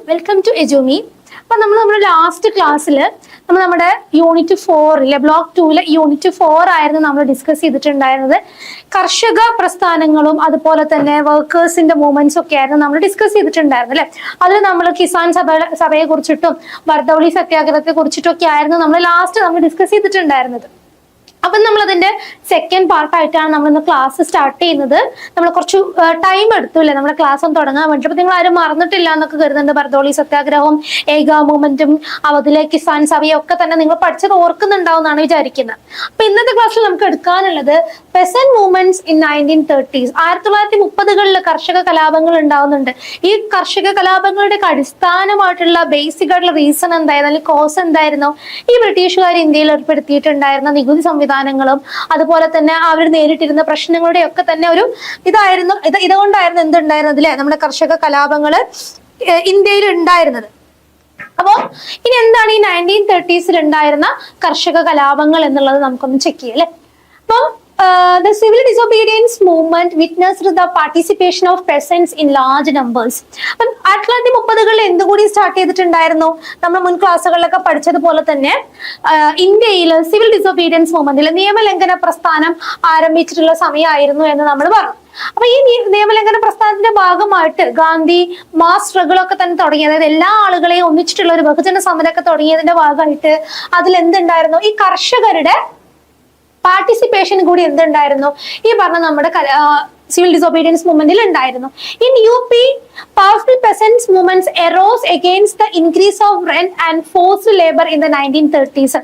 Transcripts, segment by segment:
Welcome to എജുമി. അപ്പൊ നമ്മുടെ last ക്ലാസ്സിൽ നമ്മുടെ യൂണിറ്റ് 4 ബ്ലോക്ക് 2 യൂണിറ്റ് 4 ആയിരുന്നു നമ്മൾ ഡിസ്കസ് ചെയ്തിട്ടുണ്ടായിരുന്നത്. കർഷക പ്രസ്ഥാനങ്ങളും അതുപോലെ തന്നെ വർക്കേഴ്സിന്റെ മൂവ്മെന്റ്സ് ഒക്കെ ആയിരുന്നു നമ്മൾ ഡിസ്കസ് ചെയ്തിട്ടുണ്ടായിരുന്നത് അല്ലെ. അതിൽ നമ്മൾ കിസാൻ സഭയെ കുറിച്ചിട്ടും ബർദൌലി സത്യാഗ്രഹത്തെ കുറിച്ചിട്ടും ഒക്കെ ആയിരുന്നു നമ്മൾ ഡിസ്കസ് ചെയ്തിട്ടുണ്ടായിരുന്നത്. അപ്പൊ നമ്മൾ അതിന്റെ സെക്കൻഡ് പാർട്ടായിട്ടാണ് നമ്മൾ ഇന്ന് ക്ലാസ് സ്റ്റാർട്ട് ചെയ്യുന്നത്. നമ്മൾ കുറച്ച് ടൈം എടുത്തു അല്ലേ നമ്മുടെ ക്ലാസ് ഒന്ന് തുടങ്ങാൻ വേണ്ടി. അപ്പൊ നിങ്ങൾ ആരും മറന്നിട്ടില്ല എന്നൊക്കെ കരുതുന്നുണ്ട്. ബർദൌലി സത്യാഗ്രഹവും ഏക മൂവ്മെന്റും അവധിലെ കിസാൻ സഭയും ഒക്കെ തന്നെ നിങ്ങൾ പഠിച്ചത് ഓർക്കുന്നുണ്ടാവുമെന്നാണ് വിചാരിക്കുന്നത്. അപ്പൊ ഇന്നത്തെ ക്ലാസ്സിൽ നമുക്ക് എടുക്കാനുള്ളത് പെസന്റ് മൂവ്മെന്റ്സ് ഇൻ 1930s. 1930കളിൽ കർഷക കലാപങ്ങൾ ഉണ്ടാവുന്നുണ്ട്. ഈ കർഷക കലാപങ്ങളുടെ അടിസ്ഥാനമായിട്ടുള്ള ബേസിക് ആയിട്ടുള്ള റീസൺ എന്തായിരുന്നു, അല്ലെങ്കിൽ കോസ് എന്തായിരുന്നു? ഈ ബ്രിട്ടീഷുകാർ ഇന്ത്യയിൽ ഏർപ്പെടുത്തിയിട്ടുണ്ടായിരുന്ന നികുതി സംവിധാനങ്ങളും അതുപോലെ തന്നെ അവർ നേരിട്ടിരുന്ന പ്രശ്നങ്ങളുടെ ഒക്കെ തന്നെ ഒരു ഇതുകൊണ്ടായിരുന്നു എന്തുണ്ടായിരുന്നത് അല്ലെ, നമ്മുടെ കർഷക കലാപങ്ങള് ഇന്ത്യയിൽ ഉണ്ടായിരുന്നത്. അപ്പോ ഇനി എന്താണ് ഈ 1930s ഉണ്ടായിരുന്ന കർഷക കലാപങ്ങൾ എന്നുള്ളത് നമുക്കൊന്ന് ചെക്ക് ചെയ്യാം അല്ലെ. അപ്പം the civil disobedience movement witnessed the participation of peasants in large numbers. 1930കളിൽ എന്തുകൂടി സ്റ്റാർട്ട് ചെയ്തിട്ടുണ്ടായിരുന്നു? നമ്മൾ മുൻ ക്ലാസ്സുകളിലൊക്കെ പഠിച്ചതുപോലെ തന്നെ ഇന്ത്യയിൽ സിവിൽ ഡിസോബീഡിയൻസ് മൂവ്മെന്റിൽ നിയമലംഘന പ്രസ്ഥാനം ആരംഭിച്ചിട്ടുള്ള സമയമായിരുന്നു എന്ന് നമ്മൾ പറഞ്ഞു. അപ്പൊ ഈ നിയമലംഘന പ്രസ്ഥാനത്തിന്റെ ഭാഗമായിട്ട് ഗാന്ധി മാസ് സ്ട്രഗിൾ ഒക്കെ തന്നെ തുടങ്ങി. അതായത് എല്ലാ ആളുകളെയും ഒന്നിച്ചിട്ടുള്ള ഒരു ബഹുജന സമരമൊക്കെ തുടങ്ങിയതിന്റെ ഭാഗമായിട്ട് അതിൽ എന്തുണ്ടായിരുന്നു? ഈ കർഷകരുടെ പാർട്ടിസിപ്പേഷൻ കൂടി എന്തുണ്ടായിരുന്നു? ഈ പറഞ്ഞ നമ്മുടെ സിവിൽ ഡിസോബീഡിയൻസ് മൂവ്മെന്റിൽ ഉണ്ടായിരുന്നു. In UP, powerful peasants movements arose against the increase of rent and forced labor in the 1930s.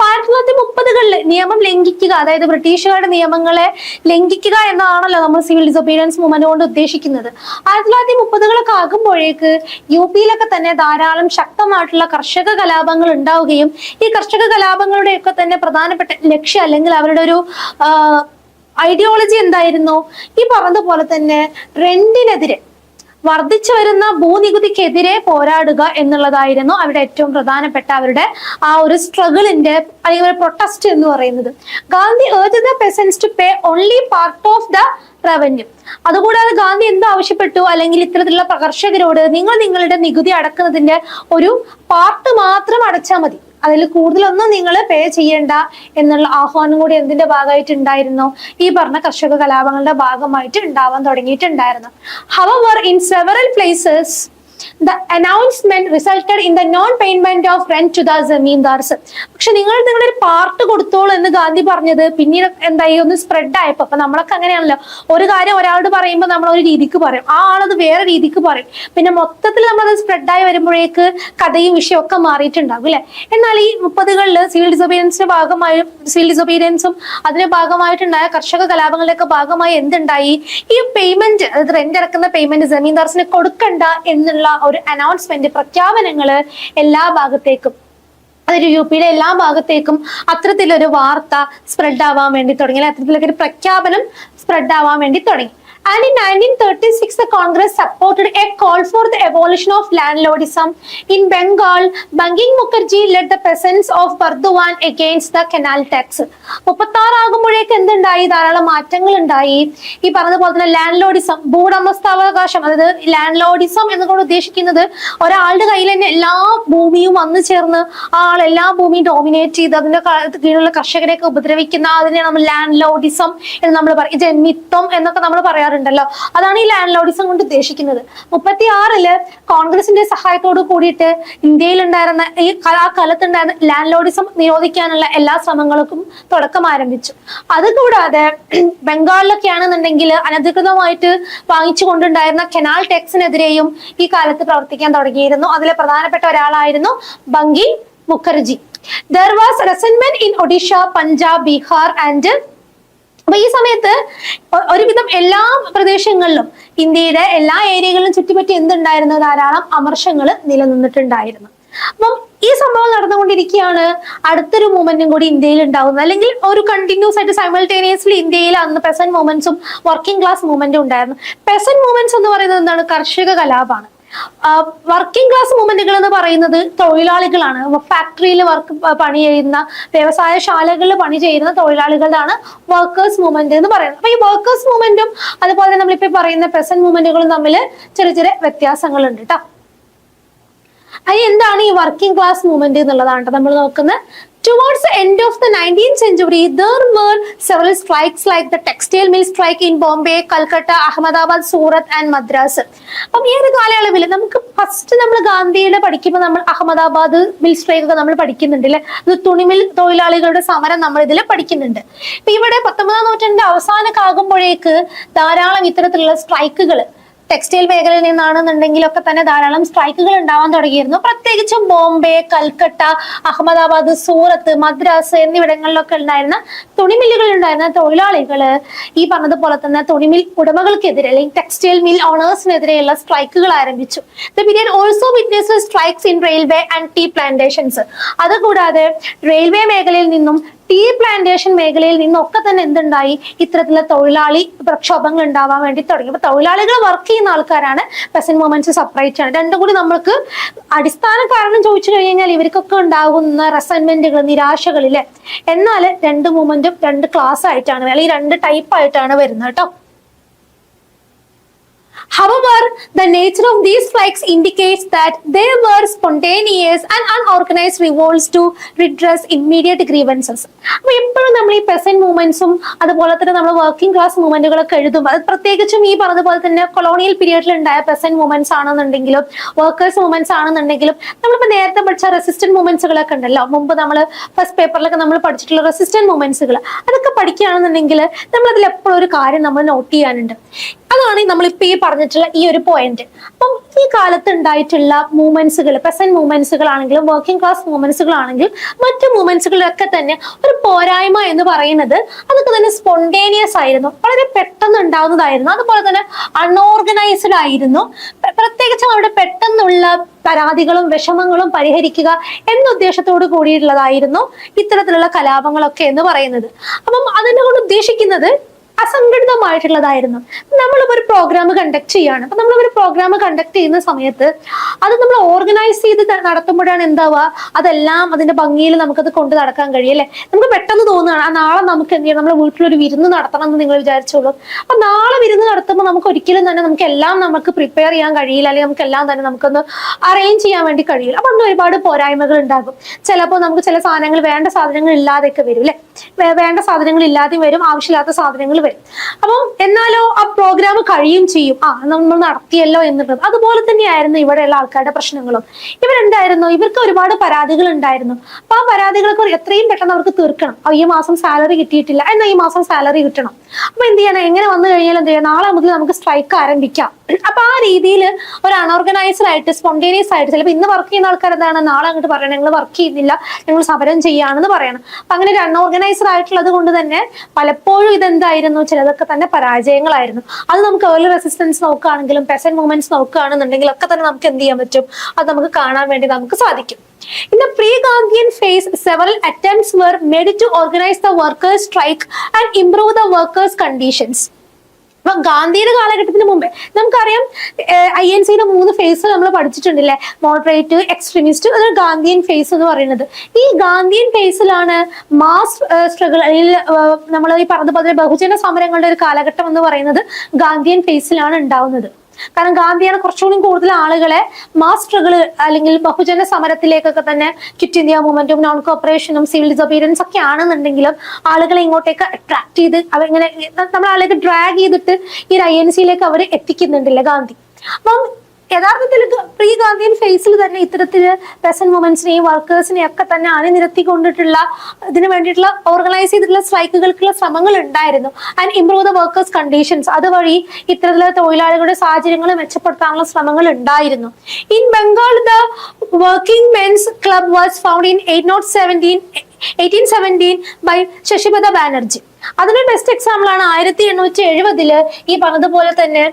1930കളിൽ നിയമം ലംഘിക്കുക, അതായത് ബ്രിട്ടീഷുകാരുടെ നിയമങ്ങളെ ലംഘിക്കുക എന്നതാണല്ലോ നമ്മൾ സിവിൽ ഡിസോബീഡിയൻസ് മൂവ്മെന്റ് കൊണ്ട് ഉദ്ദേശിക്കുന്നത്. 1930കളൊക്കെ ആകുമ്പോഴേക്ക് UPയിലൊക്കെ തന്നെ ധാരാളം ശക്തമായിട്ടുള്ള കർഷക കലാപങ്ങൾ ഉണ്ടാവുകയും ഈ കർഷക കലാപങ്ങളുടെ ഒക്കെ തന്നെ പ്രധാനപ്പെട്ട ലക്ഷ്യം അല്ലെങ്കിൽ അവരുടെ ഒരു ഐഡിയോളജി എന്തായിരുന്നു? ഈ പറഞ്ഞതുപോലെ തന്നെ റെന്റിനെതിരെ, വർദ്ധിച്ചു വരുന്ന ഭൂനികുതിക്കെതിരെ പോരാടുക എന്നുള്ളതായിരുന്നു അവരുടെ ഏറ്റവും പ്രധാനപ്പെട്ട അവരുടെ ആ ഒരു സ്ട്രഗിളിന്റെ അല്ലെങ്കിൽ പ്രൊട്ടസ്റ്റ് എന്ന് പറയുന്നത്. Gandhi urged the peasants to pay only part of the revenue. അതുകൂടാതെ ഗാന്ധി എന്ത് ആവശ്യപ്പെട്ടു, അല്ലെങ്കിൽ ഇത്തരത്തിലുള്ള കർഷകരോട് നിങ്ങൾ നിങ്ങളുടെ നികുതി അടക്കുന്നതിന്റെ ഒരു പാർട്ട് മാത്രം അടച്ചാൽ മതി, അതിൽ കൂടുതലൊന്നും നിങ്ങൾ പേ ചെയ്യേണ്ട എന്നുള്ള ആഹ്വാനം കൂടി എന്തിന്റെ ഭാഗമായിട്ട് ഉണ്ടായിരുന്നു? ഈ പറഞ്ഞ കർഷക കലാപങ്ങളുടെ ഭാഗമായിട്ട് ഉണ്ടാവാൻ തുടങ്ങിയിട്ടുണ്ടായിരുന്നു. However, in several places the announcement resulted in the non-payment of rent to the zamindars. പക്ഷെ നിങ്ങളുടെ ഒരു പാർട്ട് കൊടുത്തോളൂ എന്ന് ഗാന്ധി പറഞ്ഞത് പിന്നീട് എന്തായി, ഒന്ന് സ്പ്രെഡ് ആയപ്പോ. അപ്പൊ നമ്മളൊക്കെ അങ്ങനെയാണല്ലോ, ഒരു കാര്യം ഒരാളോട് പറയുമ്പോൾ നമ്മൾ ഒരു രീതിക്ക് പറയും, ആ ആളത് വേറെ രീതിക്ക് പറയും, പിന്നെ മൊത്തത്തിൽ നമ്മളത് സ്പ്രെഡായി വരുമ്പോഴേക്ക് കഥയും വിഷയമൊക്കെ മാറിയിട്ടുണ്ടാകും അല്ലെ. എന്നാൽ ഈ 30കളിൽ സിവിൽ ഡിസോബീഡിയൻസും അതിന്റെ ഭാഗമായിട്ടുണ്ടായ കർഷക കലാപങ്ങളുടെയൊക്കെ ഭാഗമായി എന്തുണ്ടായി? ഈ പേയ്മെന്റ്, അതായത് റെന്റ് അടക്കുന്ന പേയ്മെന്റ് ജമീന്ദാർസിന് കൊടുക്കണ്ട എന്നുള്ള ഒരു അനൗൺസ്മെന്റ്, പ്രഖ്യാപനങ്ങള് എല്ലാ ഭാഗത്തേക്കും, അതൊരു UPയിലെ എല്ലാ ഭാഗത്തേക്കും അത്തരത്തിലൊരു വാർത്ത സ്പ്രെഡ് ആവാൻ വേണ്ടി തുടങ്ങി, അത്തരത്തിലൊക്കെ ഒരു പ്രഖ്യാപനം സ്പ്രെഡ് ആവാൻ വേണ്ടി തുടങ്ങി. And in 1936, the Congress supported a call for the abolition of landlordism. In Bengal, Banking Mukherjee led the peasants of Burdwan against the canal tax. 36 ആകുമ്പോഴേക്ക് എന്തുണ്ടായി? ധാരാളം മാറ്റങ്ങൾ ഉണ്ടായി. ഈ പറഞ്ഞതുപോലെ തന്നെ ലാൻഡ് ഭൂവുടമസ്ഥാവകാശം, അതായത് ലാൻഡ് ലോഡിസം എന്നുകൊണ്ട് ഉദ്ദേശിക്കുന്നത് ഒരാളുടെ കയ്യിൽ തന്നെ എല്ലാ ഭൂമിയും വന്നു ചേർന്ന് ആ ആൾ എല്ലാ ഭൂമിയും ഡോമിനേറ്റ് ചെയ്ത് അതിന്റെ കീഴിലുള്ള കർഷകരെയൊക്കെ ഉപദ്രവിക്കുന്ന അതിനെ നമ്മൾ ലാൻഡ് ലോഡിസം എന്ന് നമ്മൾ പറയും. ജന്മിത്വം എന്നൊക്കെ നമ്മൾ പറയാറുണ്ടല്ലോ, അതാണ് ഈ ലാൻഡ് ലോഡിസം കൊണ്ട് ഉദ്ദേശിക്കുന്നത്. 36 കോൺഗ്രസിന്റെ സഹായത്തോട് കൂടിയിട്ട് ഇന്ത്യയിൽ ഉണ്ടായിരുന്ന ആ കാലത്തുണ്ടായിരുന്ന ലാൻഡ് ലോഡിസം നിരോധിക്കാനുള്ള എല്ലാ ശ്രമങ്ങൾക്കും തുടക്കം ആരംഭിച്ചു. അതുകൂടാതെ ബംഗാളിലൊക്കെ ആണെന്നുണ്ടെങ്കിൽ അനധികൃതമായിട്ട് വാങ്ങിച്ചു കൊണ്ടുണ്ടായിരുന്ന കനാൽ ടാക്സിനെതിരെയും ഈ കാലത്ത് പ്രവർത്തിക്കാൻ തുടങ്ങിയിരുന്നു. അതിലെ പ്രധാനപ്പെട്ട ഒരാളായിരുന്നു Bankim Mukherjee. There was resentment in Odisha, Punjab, Bihar and അപ്പൊ ഈ സമയത്ത് ഒരുവിധം എല്ലാ പ്രദേശങ്ങളിലും, ഇന്ത്യയുടെ എല്ലാ ഏരിയകളിലും ചുറ്റിപ്പറ്റി എന്തുണ്ടായിരുന്നു? ധാരാളം അമർഷങ്ങൾ നിലനിന്നിട്ടുണ്ടായിരുന്നു. അപ്പം ഈ സംഭവം നടന്നുകൊണ്ടിരിക്കുകയാണ്. അടുത്തൊരു മൂവ്മെന്റും കൂടി ഇന്ത്യയിൽ ഉണ്ടാകുന്നത്, അല്ലെങ്കിൽ ഒരു കണ്ടിന്യൂസ് ആയിട്ട് സൈമൾട്ടേനിയസ്ലി ഇന്ത്യയിൽ അന്ന് പെസന്റ് മൂവ്മെന്റ്സും വർക്കിംഗ് ക്ലാസ് മൂവ്മെന്റും ഉണ്ടായിരുന്നു. പെസന്റ് മൂവ്മെന്റ്സ് എന്ന് പറയുന്നത് എന്താണ്? കർഷക കലാപമാണ്. വർക്കിംഗ് ക്ലാസ് മൂവ്മെന്റുകൾ എന്ന് പറയുന്നത് തൊഴിലാളികളാണ്. ഫാക്ടറിയിൽ പണി ചെയ്യുന്ന, വ്യവസായശാലകളിൽ പണി ചെയ്യുന്ന തൊഴിലാളികളാണ് വർക്കേഴ്സ് മൂവ്മെന്റ് എന്ന് പറയുന്നത്. അപ്പൊ ഈ വർക്കേഴ്സ് മൂവ്മെന്റും അതുപോലെ നമ്മളിപ്പോ പറയുന്ന പെസന്റ് മൂവ്മെന്റുകളും തമ്മിൽ ചെറിയ ചെറിയ വ്യത്യാസങ്ങളുണ്ട് കേട്ടോ. അതിന് എന്താണ് ഈ വർക്കിംഗ് ക്ലാസ് മൂവ്മെന്റ് എന്നുള്ളതാണ് നമ്മൾ നോക്കുന്നത്. Towards the end of the 19th century, there were several strikes like the textile mill strike in Bombay, Calcutta, Ahmedabad, Surat and Madras. അപ്പം ഈ ഒരു കാലയളവിൽ നമുക്ക് ഫസ്റ്റ് നമ്മൾ ഗാന്ധിയുടെ പഠിക്കുമ്പോൾ നമ്മൾ അഹമ്മദാബാദ് മിൽ സ്ട്രൈക്ക് ഒക്കെ നമ്മൾ പഠിക്കുന്നുണ്ട് അല്ലെ. തുണിമിൽ തൊഴിലാളികളുടെ സമരം നമ്മൾ ഇതിൽ പഠിക്കുന്നുണ്ട്. ഇപ്പൊ ഇവിടെ 19ാം നൂറ്റാണ്ടിന്റെ അവസാനമൊക്കെ ധാരാളം ഇത്തരത്തിലുള്ള സ്ട്രൈക്കുകൾ ടെക്സ്റ്റൈൽ മേഖലയിൽ നിന്നാണെന്നുണ്ടെങ്കിലൊക്കെ തന്നെ ധാരാളം സ്ട്രൈക്കുകൾ ഉണ്ടാവാൻ തുടങ്ങിയിരുന്നു. പ്രത്യേകിച്ചും ബോംബെ, കൽക്കട്ട, അഹമ്മദാബാദ്, സൂറത്ത്, മദ്രാസ് എന്നിവിടങ്ങളിലൊക്കെ ഉണ്ടായിരുന്ന തുണിമില്ലുകളിൽ ഉണ്ടായിരുന്ന തൊഴിലാളികള് ഈ പറഞ്ഞതുപോലെ തന്നെ തുണിമിൽ ഉടമകൾക്കെതിരെ അല്ലെങ്കിൽ ടെക്സ്റ്റൈൽ മിൽ ഓണേഴ്സിനെതിരെയുള്ള സ്ട്രൈക്കുകൾ ആരംഭിച്ചു. The period also witnessed strikes in railway and tea plantations. അതുകൂടാതെ റെയിൽവേ മേഖലയിൽ നിന്നും ടീ പ്ലാന്റേഷൻ മേഖലയിൽ നിന്നൊക്കെ തന്നെ എന്തുണ്ടായി, ഇത്തരത്തിലുള്ള തൊഴിലാളി പ്രക്ഷോഭങ്ങൾ ഉണ്ടാവാൻ വേണ്ടി തുടങ്ങി. അപ്പൊ തൊഴിലാളികൾ വർക്ക് ചെയ്യുന്ന ആൾക്കാരാണ്, പെസന്റ് മൂവ്മെന്റ്സ് സെപ്പറേറ്റ് ആണ്. രണ്ടും കൂടി നമ്മൾക്ക് അടിസ്ഥാന കാരണം ചോദിച്ചു കഴിഞ്ഞാൽ ഇവർക്കൊക്കെ ഉണ്ടാകുന്ന റെസന്റ്മെന്റുകൾ, നിരാശകളില്. എന്നാൽ രണ്ട് മൂവ്മെന്റും രണ്ട് ക്ലാസ് ആയിട്ടാണ് അല്ലെങ്കിൽ രണ്ട് ടൈപ്പ് ആയിട്ടാണ് വരുന്നത് കേട്ടോ. However, the nature of these strikes indicates that they were spontaneous and unorganized revolts to redress immediate grievances. അപ്പോൾ എപ്പോഴും നമ്മൾ ഈ പെസന്റ് മൂവ്മെന്റ്സും അതുപോലെ തന്നെ നമ്മൾ വർക്കിംഗ് ക്ലാസ് മൂവ്മെന്റുകളൊക്കെ എഴുതുമ്പോൾ അത് പ്രത്യേകിച്ചും ഈ പറഞ്ഞതുപോലെ തന്നെ കൊളോണിയൽ പീരിയഡിൽ ഉണ്ടായ പെസന്റ് മൂവ്മെന്റ്സ് ആണെന്നുണ്ടെങ്കിലും വർക്കേഴ്സ് മൂവ്മെന്റ്സ് ആണെന്നുണ്ടെങ്കിലും നമ്മളിപ്പോൾ നേരത്തെ പഠിച്ച റെസിസ്റ്റന്റ് മൂവ്മെന്റ്സുകളൊക്കെ ഉണ്ടല്ലോ, മുമ്പ് നമ്മൾ ഫസ്റ്റ് പേപ്പറിലൊക്കെ നമ്മൾ പഠിച്ചിട്ടുള്ള റെസിസ്റ്റന്റ് മൂവ്മെന്റ്സുകൾ, അതൊക്കെ പഠിക്കുകയാണെന്നുണ്ടെങ്കിൽ നമ്മൾ അതിൽ എപ്പോഴും ഒരു കാര്യം നമ്മൾ നോട്ട് ചെയ്യാനുണ്ട്. അതാണ് നമ്മളിപ്പോ ഈ പറഞ്ഞിട്ടുള്ള ഈ ഒരു പോയിന്റ്. അപ്പം ഈ കാലത്ത് ഉണ്ടായിട്ടുള്ള മൂവ്മെന്റ്സുകൾ, പെസന്റ് മൂവ്മെന്റ്സുകളാണെങ്കിലും വർക്കിംഗ് ക്ലാസ് മൂവ്മെന്റ്സുകളാണെങ്കിലും മറ്റു മൂവ്മെന്റ്സുകളിലൊക്കെ തന്നെ ഒരു പോരായ്മ എന്ന് പറയുന്നത് അതൊക്കെ തന്നെ സ്പോണ്ടേനിയസ് ആയിരുന്നു, വളരെ പെട്ടെന്ന് ഉണ്ടാവുന്നതായിരുന്നു. അതുപോലെ തന്നെ അൺഓർഗനൈസ്ഡ് ആയിരുന്നു. പ്രത്യേകിച്ചും അവിടെ പെട്ടെന്നുള്ള പരാതികളും വിഷമങ്ങളും പരിഹരിക്കുക എന്ന ഉദ്ദേശത്തോട് കൂടിയിട്ടുള്ളതായിരുന്നു ഇത്തരത്തിലുള്ള കലാപങ്ങളൊക്കെ എന്ന് പറയുന്നത്. അപ്പം അതിനെ കൊണ്ട് ഉദ്ദേശിക്കുന്നത് അസംഘടിതമായിട്ടുള്ളതായിരുന്നു. നമ്മളിപ്പോ ഒരു പ്രോഗ്രാം കണ്ടക്ട് ചെയ്യാണ്. അപ്പൊ നമ്മളൊരു പ്രോഗ്രാം കണ്ടക്ട് ചെയ്യുന്ന സമയത്ത് അത് നമ്മൾ ഓർഗനൈസ് ചെയ്ത് നടത്തുമ്പോഴാണ് എന്താവുക, അതെല്ലാം അതിന്റെ ഭംഗിയിൽ നമുക്കത് കൊണ്ട് നടക്കാൻ കഴിയും അല്ലെ. നമുക്ക് പെട്ടെന്ന് തോന്നുകയാണ് നാളെ നമുക്ക് എന്ത് ചെയ്യണം, നമ്മുടെ വീട്ടിലൊരു വിരുന്ന് നടത്തണം എന്ന് നിങ്ങൾ വിചാരിച്ചോളൂ. അപ്പൊ നാളെ വിരുന്ന് നടത്തുമ്പോൾ നമുക്ക് ഒരിക്കലും തന്നെ നമുക്ക് എല്ലാം നമുക്ക് പ്രിപ്പയർ ചെയ്യാൻ കഴിയില്ല, അല്ലെങ്കിൽ നമുക്ക് എല്ലാം തന്നെ നമുക്കൊന്ന് അറേഞ്ച് ചെയ്യാൻ വേണ്ടി കഴിയില്ല. അപ്പൊ അന്ന് ഒരുപാട് പോരായ്മകൾ ഉണ്ടാകും. ചിലപ്പോൾ നമുക്ക് ചില സാധനങ്ങൾ, വേണ്ട സാധനങ്ങൾ ഇല്ലാതെയൊക്കെ വരും അല്ലെ. വേണ്ട സാധനങ്ങൾ ഇല്ലാതെയും വരും, ആവശ്യമില്ലാത്ത സാധനങ്ങൾ വരും. അപ്പം എന്നാലോ ആ പ്രോഗ്രാം കഴിയും ചെയ്യും, നമ്മൾ നടത്തിയല്ലോ എന്നുള്ളത്. അതുപോലെ തന്നെയായിരുന്നു ഇവിടെയുള്ള ആൾക്കാരുടെ പ്രശ്നങ്ങളും. ഇവരെന്തായിരുന്നു, ഇവർക്ക് ഒരുപാട് പരാതികൾ ഉണ്ടായിരുന്നു. അപ്പൊ ആ പരാതികളൊക്കെ എത്രയും പെട്ടെന്ന് അവർക്ക് തീർക്കണം. ഈ മാസം സാലറി കിട്ടിയിട്ടില്ല, എന്നാൽ ഈ മാസം സാലറി കിട്ടണം. അപ്പൊ എന്ത് ചെയ്യണം, എങ്ങനെ വന്നു കഴിഞ്ഞാൽ എന്ത് ചെയ്യാം, നാളെ മുതൽ നമുക്ക് സ്ട്രൈക്ക് ആരംഭിക്കാം. അപ്പൊ ആ രീതിയിൽ ഒരു അൺഓർഗനൈസ്ഡ് ആയിട്ട് സ്പോണ്ടേനിയസ് ആയിട്ട് ചിലപ്പോൾ ഇന്ന് വർക്ക് ചെയ്യുന്ന ആൾക്കാർ എന്താണ്, നാളെ അങ്ങോട്ട് പറയണം ഞങ്ങൾ വർക്ക് ചെയ്യുന്നില്ല, ഞങ്ങൾ സമരം ചെയ്യാണെന്ന് പറയണം. അപ്പൊ അങ്ങനെ ഒരു അൺഓർഗനൈസ്ഡ് ആയിട്ടുള്ളത് കൊണ്ട് തന്നെ പലപ്പോഴും ഇതെന്തായിരുന്നു, ചിലതൊക്കെ തന്നെ പരാജയങ്ങളായിരുന്നു. അത് നമുക്ക് ഏർലി റെസിസ്റ്റൻസ് നോക്കുകയാണെങ്കിലും പെസന്റ് മൂവ്മെന്റ്സ് നോക്കുകയാണെന്നുണ്ടെങ്കിൽ ഒക്കെ തന്നെ നമുക്ക് എന്ത് ചെയ്യാൻ പറ്റും, അത് നമുക്ക് കാണാൻ വേണ്ടി നമുക്ക് സാധിക്കും. In the pre-Gandhian phase, several attempts were made to organize the workers' strike and improve the workers' conditions. അപ്പൊ ഗാന്ധിയുടെ കാലഘട്ടത്തിന് മുമ്പേ നമുക്കറിയാം INC 3 ഫേസ് നമ്മൾ പഠിച്ചിട്ടുണ്ടല്ലേ, മോഡറേറ്റ്, എക്സ്ട്രീമിസ്റ്റ്, അതൊരു ഗാന്ധിയൻ ഫേസ് എന്ന് പറയുന്നത്. ഈ ഗാന്ധിയൻ ഫേസിലാണ് മാസ് സ്ട്രഗിൾ, അല്ലെങ്കിൽ നമ്മൾ ഈ പറഞ്ഞതുപോലെ ബഹുജന സമരങ്ങളുടെ ഒരു കാലഘട്ടം എന്ന് പറയുന്നത് ഗാന്ധിയൻ ഫേസിലാണ് ഉണ്ടാവുന്നത്. കാരണം ഗാന്ധിയാണ് കുറച്ചുകൂടി കൂടുതൽ ആളുകളെ മാസ് സ്ട്രഗിൾ അല്ലെങ്കിൽ ബഹുജന സമരത്തിലേക്കൊക്കെ തന്നെ ക്വിറ്റ് ഇന്ത്യ മൂവ്മെന്റും നോൺ കോപ്പറേഷനും സിവിൽ ഡിസോബീഡിയൻസ് ഒക്കെ ആണെന്നുണ്ടെങ്കിലും ആളുകളെ ഇങ്ങോട്ടേക്ക് അട്രാക്ട് ചെയ്ത് അവരിങ്ങനെ നമ്മൾ ആളുകളെ ഡ്രാഗ് ചെയ്തിട്ട് ഈ INC അവർ എത്തിക്കുന്നുണ്ടല്ലേ ഗാന്ധി. അപ്പം യഥാർത്ഥത്തിൽ പ്രീ ഗാന്ധിയൻ ഫേസിൽ തന്നെ ഇത്തരത്തില് പെസന്റ് മൂവ്മെന്റ്സിനെയും വർക്കേഴ്സിനെയും ഒക്കെ തന്നെ അണിനിരത്തിക്കൊണ്ടിട്ടുള്ള ഇതിനു വേണ്ടിയിട്ടുള്ള ഓർഗനൈസ് ചെയ്തിട്ടുള്ള സ്ട്രൈക്കുകൾക്കുള്ള ശ്രമങ്ങൾ ഉണ്ടായിരുന്നു. And improve the workers conditions, അതുവഴി ഇത്തരത്തിലുള്ള തൊഴിലാളികളുടെ സാഹചര്യങ്ങൾ മെച്ചപ്പെടുത്താനുള്ള ശ്രമങ്ങൾ ഉണ്ടായിരുന്നു. In Bengal the working men's club was found in 1817 by Sasipada Banerjee. അതിനൊരു ബെസ്റ്റ് എക്സാമ്പിൾ ആണ് 1870 ഈ പറഞ്ഞതുപോലെ തന്നെ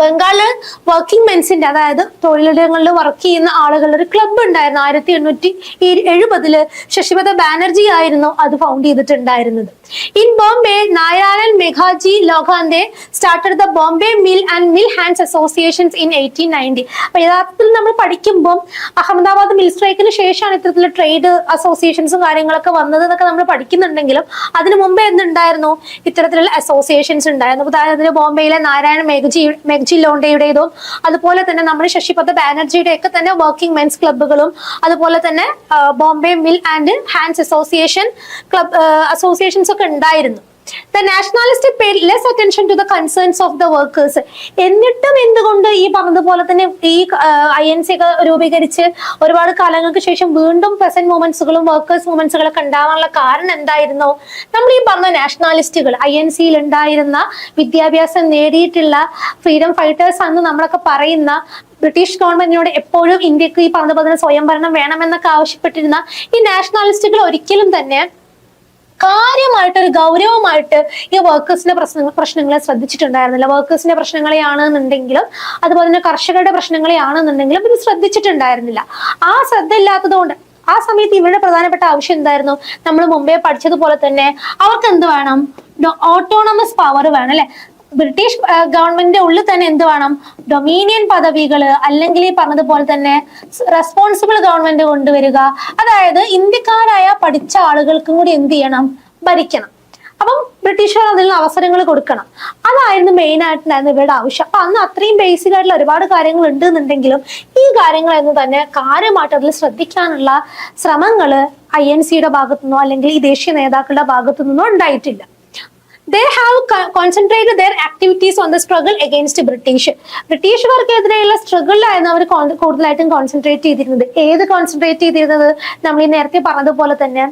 ബംഗാളില് വർക്കിംഗ് മെൻസിന്റെ, അതായത് തൊഴിലിടങ്ങളിൽ വർക്ക് ചെയ്യുന്ന ആളുകളുടെ ഒരു ക്ലബ്ബ് ഉണ്ടായിരുന്നു. 1870 ശശിപഥ ബാനർജി ആയിരുന്നു അത് ഫൗണ്ട് ചെയ്തിട്ടുണ്ടായിരുന്നത്. In Bombay, Narayan Meghaji Lokhande started the Bombay mill and mill hands associations in 1890. അപ്പൊ യഥാർത്ഥത്തിൽ നമ്മൾ പഠിക്കുമ്പോൾ അഹമ്മദാബാദ് മിൽ സ്ട്രൈക്കിന് ശേഷമാണ് ഇത്തരത്തിലുള്ള ട്രേഡ് അസോസിയേഷൻസും കാര്യങ്ങളൊക്കെ വന്നത് എന്നൊക്കെ നമ്മൾ പഠിക്കുന്നുണ്ടെങ്കിലും അതിനു മുമ്പേ എന്തുണ്ടായിരുന്നു, ഇത്തരത്തിലുള്ള അസോസിയേഷൻസ് ഉണ്ടായിരുന്നു. അതായത് ബോംബെയിലെ നാരായൺ മെഘാജി ബെൻജി ലോണ്ടയുടേതും അതുപോലെ തന്നെ നമ്മുടെ ശശിപഥ ബാനർജിയുടെ ഒക്കെ തന്നെ വർക്കിംഗ് മെൻസ് ക്ലബ്ബുകളും അതുപോലെ തന്നെ Bombay mill and hands associations ഒക്കെ ഉണ്ടായിരുന്നു. The nationalists paid less attention to the concerns of the workers. എന്നിട്ടും എന്തുകൊണ്ട് ഈ പറഞ്ഞതുപോലെ തന്നെ ഈ INC ഒക്കെ രൂപീകരിച്ച് ഒരുപാട് കാലങ്ങൾക്ക് ശേഷം വീണ്ടും പെസന്റ് മൂവ്മെന്റ്സുകളും വർക്കേഴ്സ് മൂവ്മെന്റ്സുകളൊക്കെ ഉണ്ടാവാനുള്ള കാരണം എന്തായിരുന്നു? നമ്മൾ ഈ പറഞ്ഞ നാഷണാലിസ്റ്റുകൾ INCയിൽ ഉണ്ടായിരുന്ന വിദ്യാഭ്യാസം നേടിയിട്ടുള്ള ഫ്രീഡം ഫൈറ്റേഴ്സ് ആണെന്ന് നമ്മളൊക്കെ പറയുന്ന ബ്രിട്ടീഷ് ഗവൺമെന്റിനോട് എപ്പോഴും ഇന്ത്യക്ക് ഈ പറഞ്ഞ സ്വയംഭരണം വേണമെന്നൊക്കെ ആവശ്യപ്പെട്ടിരുന്ന ഈ നാഷണാലിസ്റ്റുകൾ ഒരിക്കലും തന്നെ കാര്യമായിട്ട് ഒരു ഗൗരവമായിട്ട് ഈ വർക്കേഴ്സിന്റെ പ്രശ്നങ്ങളെ ശ്രദ്ധിച്ചിട്ടുണ്ടായിരുന്നില്ല. വർക്കേഴ്സിന്റെ പ്രശ്നങ്ങളെയാണെന്നുണ്ടെങ്കിലും അതുപോലെ തന്നെ കർഷകരുടെ പ്രശ്നങ്ങളെയാണെന്നുണ്ടെങ്കിലും ഇത് ശ്രദ്ധിച്ചിട്ടുണ്ടായിരുന്നില്ല. ആ ശ്രദ്ധ ഇല്ലാത്തതുകൊണ്ട് ആ സമയത്ത് ഇവരുടെ പ്രധാനപ്പെട്ട ആവശ്യം എന്തായിരുന്നു? നമ്മൾ മുമ്പേ പഠിച്ചതുപോലെ തന്നെ അവർക്ക് എന്ത് വേണം? ഓട്ടോണമസ് പവർ വേണം അല്ലെ. ബ്രിട്ടീഷ് ഗവൺമെന്റിന്റെ ഉള്ളിൽ തന്നെ എന്ത് വേണം? ഡൊമീനിയൻ പദവികള് അല്ലെങ്കിൽ ഈ പറഞ്ഞതുപോലെ തന്നെ റെസ്പോൺസിബിൾ ഗവൺമെന്റ് കൊണ്ടുവരിക. അതായത് ഇന്ത്യക്കാരായ പഠിച്ച ആളുകൾക്കും കൂടി എന്ത് ചെയ്യണം? ഭരിക്കണം. അപ്പം ബ്രിട്ടീഷുകാർ അതിനുള്ള അവസരങ്ങൾ കൊടുക്കണം. അതായിരുന്നു മെയിൻ ആയിട്ടുണ്ടായിരുന്ന ഇവരുടെ ആവശ്യം. അപ്പൊ അന്ന് അത്രയും ബേസിക് ആയിട്ടുള്ള ഒരുപാട് കാര്യങ്ങൾ ഉണ്ട് എന്നുണ്ടെങ്കിലും ഈ കാര്യങ്ങളൊന്നും തന്നെ കാര്യമായിട്ട് അതിൽ ശ്രദ്ധിക്കാനുള്ള ശ്രമങ്ങള് INCയുടെ ഭാഗത്തുനിന്നോ അല്ലെങ്കിൽ ഈ ദേശീയ നേതാക്കളുടെ ഭാഗത്തുനിന്നോ ഉണ്ടായിട്ടില്ല. They have concentrated their activities on the struggle against British. ബ്രിട്ടീഷുകാർക്കെതിരെയുള്ള സ്ട്രഗിളിലായിരുന്നു അവർ കൂടുതലായിട്ടും കോൺസെൻട്രേറ്റ് ചെയ്തിരുന്നത്. ഏത് കോൺസെൻട്രേറ്റ് ചെയ്തിരുന്നത്? നമ്മൾ ഈ നേരത്തെ പറഞ്ഞതുപോലെ തന്നെ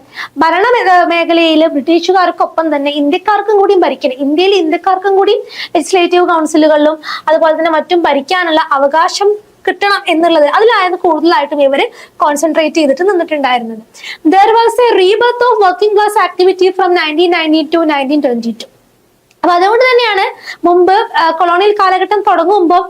ഭരണ മേഖലയിൽ ബ്രിട്ടീഷുകാർക്കൊപ്പം തന്നെ ഇന്ത്യക്കാർക്കും കൂടി ഭരിക്കണം. ഇന്ത്യയിൽ ഇന്ത്യക്കാർക്കും കൂടി ലെജിസ്ലേറ്റീവ് കൗൺസിലുകളിലും അതുപോലെ തന്നെ മറ്റും ഭരിക്കാനുള്ള അവകാശം കിട്ടണം എന്നുള്ളത് അതിലായിരുന്നു കൂടുതലായിട്ടും ഇവര് കോൺസെൻട്രേറ്റ് ചെയ്തിട്ട് നിന്നിട്ടുണ്ടായിരുന്നത്. There was a rebirth of working class activity from 1990 to 1922. അപ്പൊ അതുകൊണ്ട് തന്നെയാണ് മുമ്പ് കൊളോണിയൽ കാലഘട്ടം തുടങ്ങുമ്പോൾ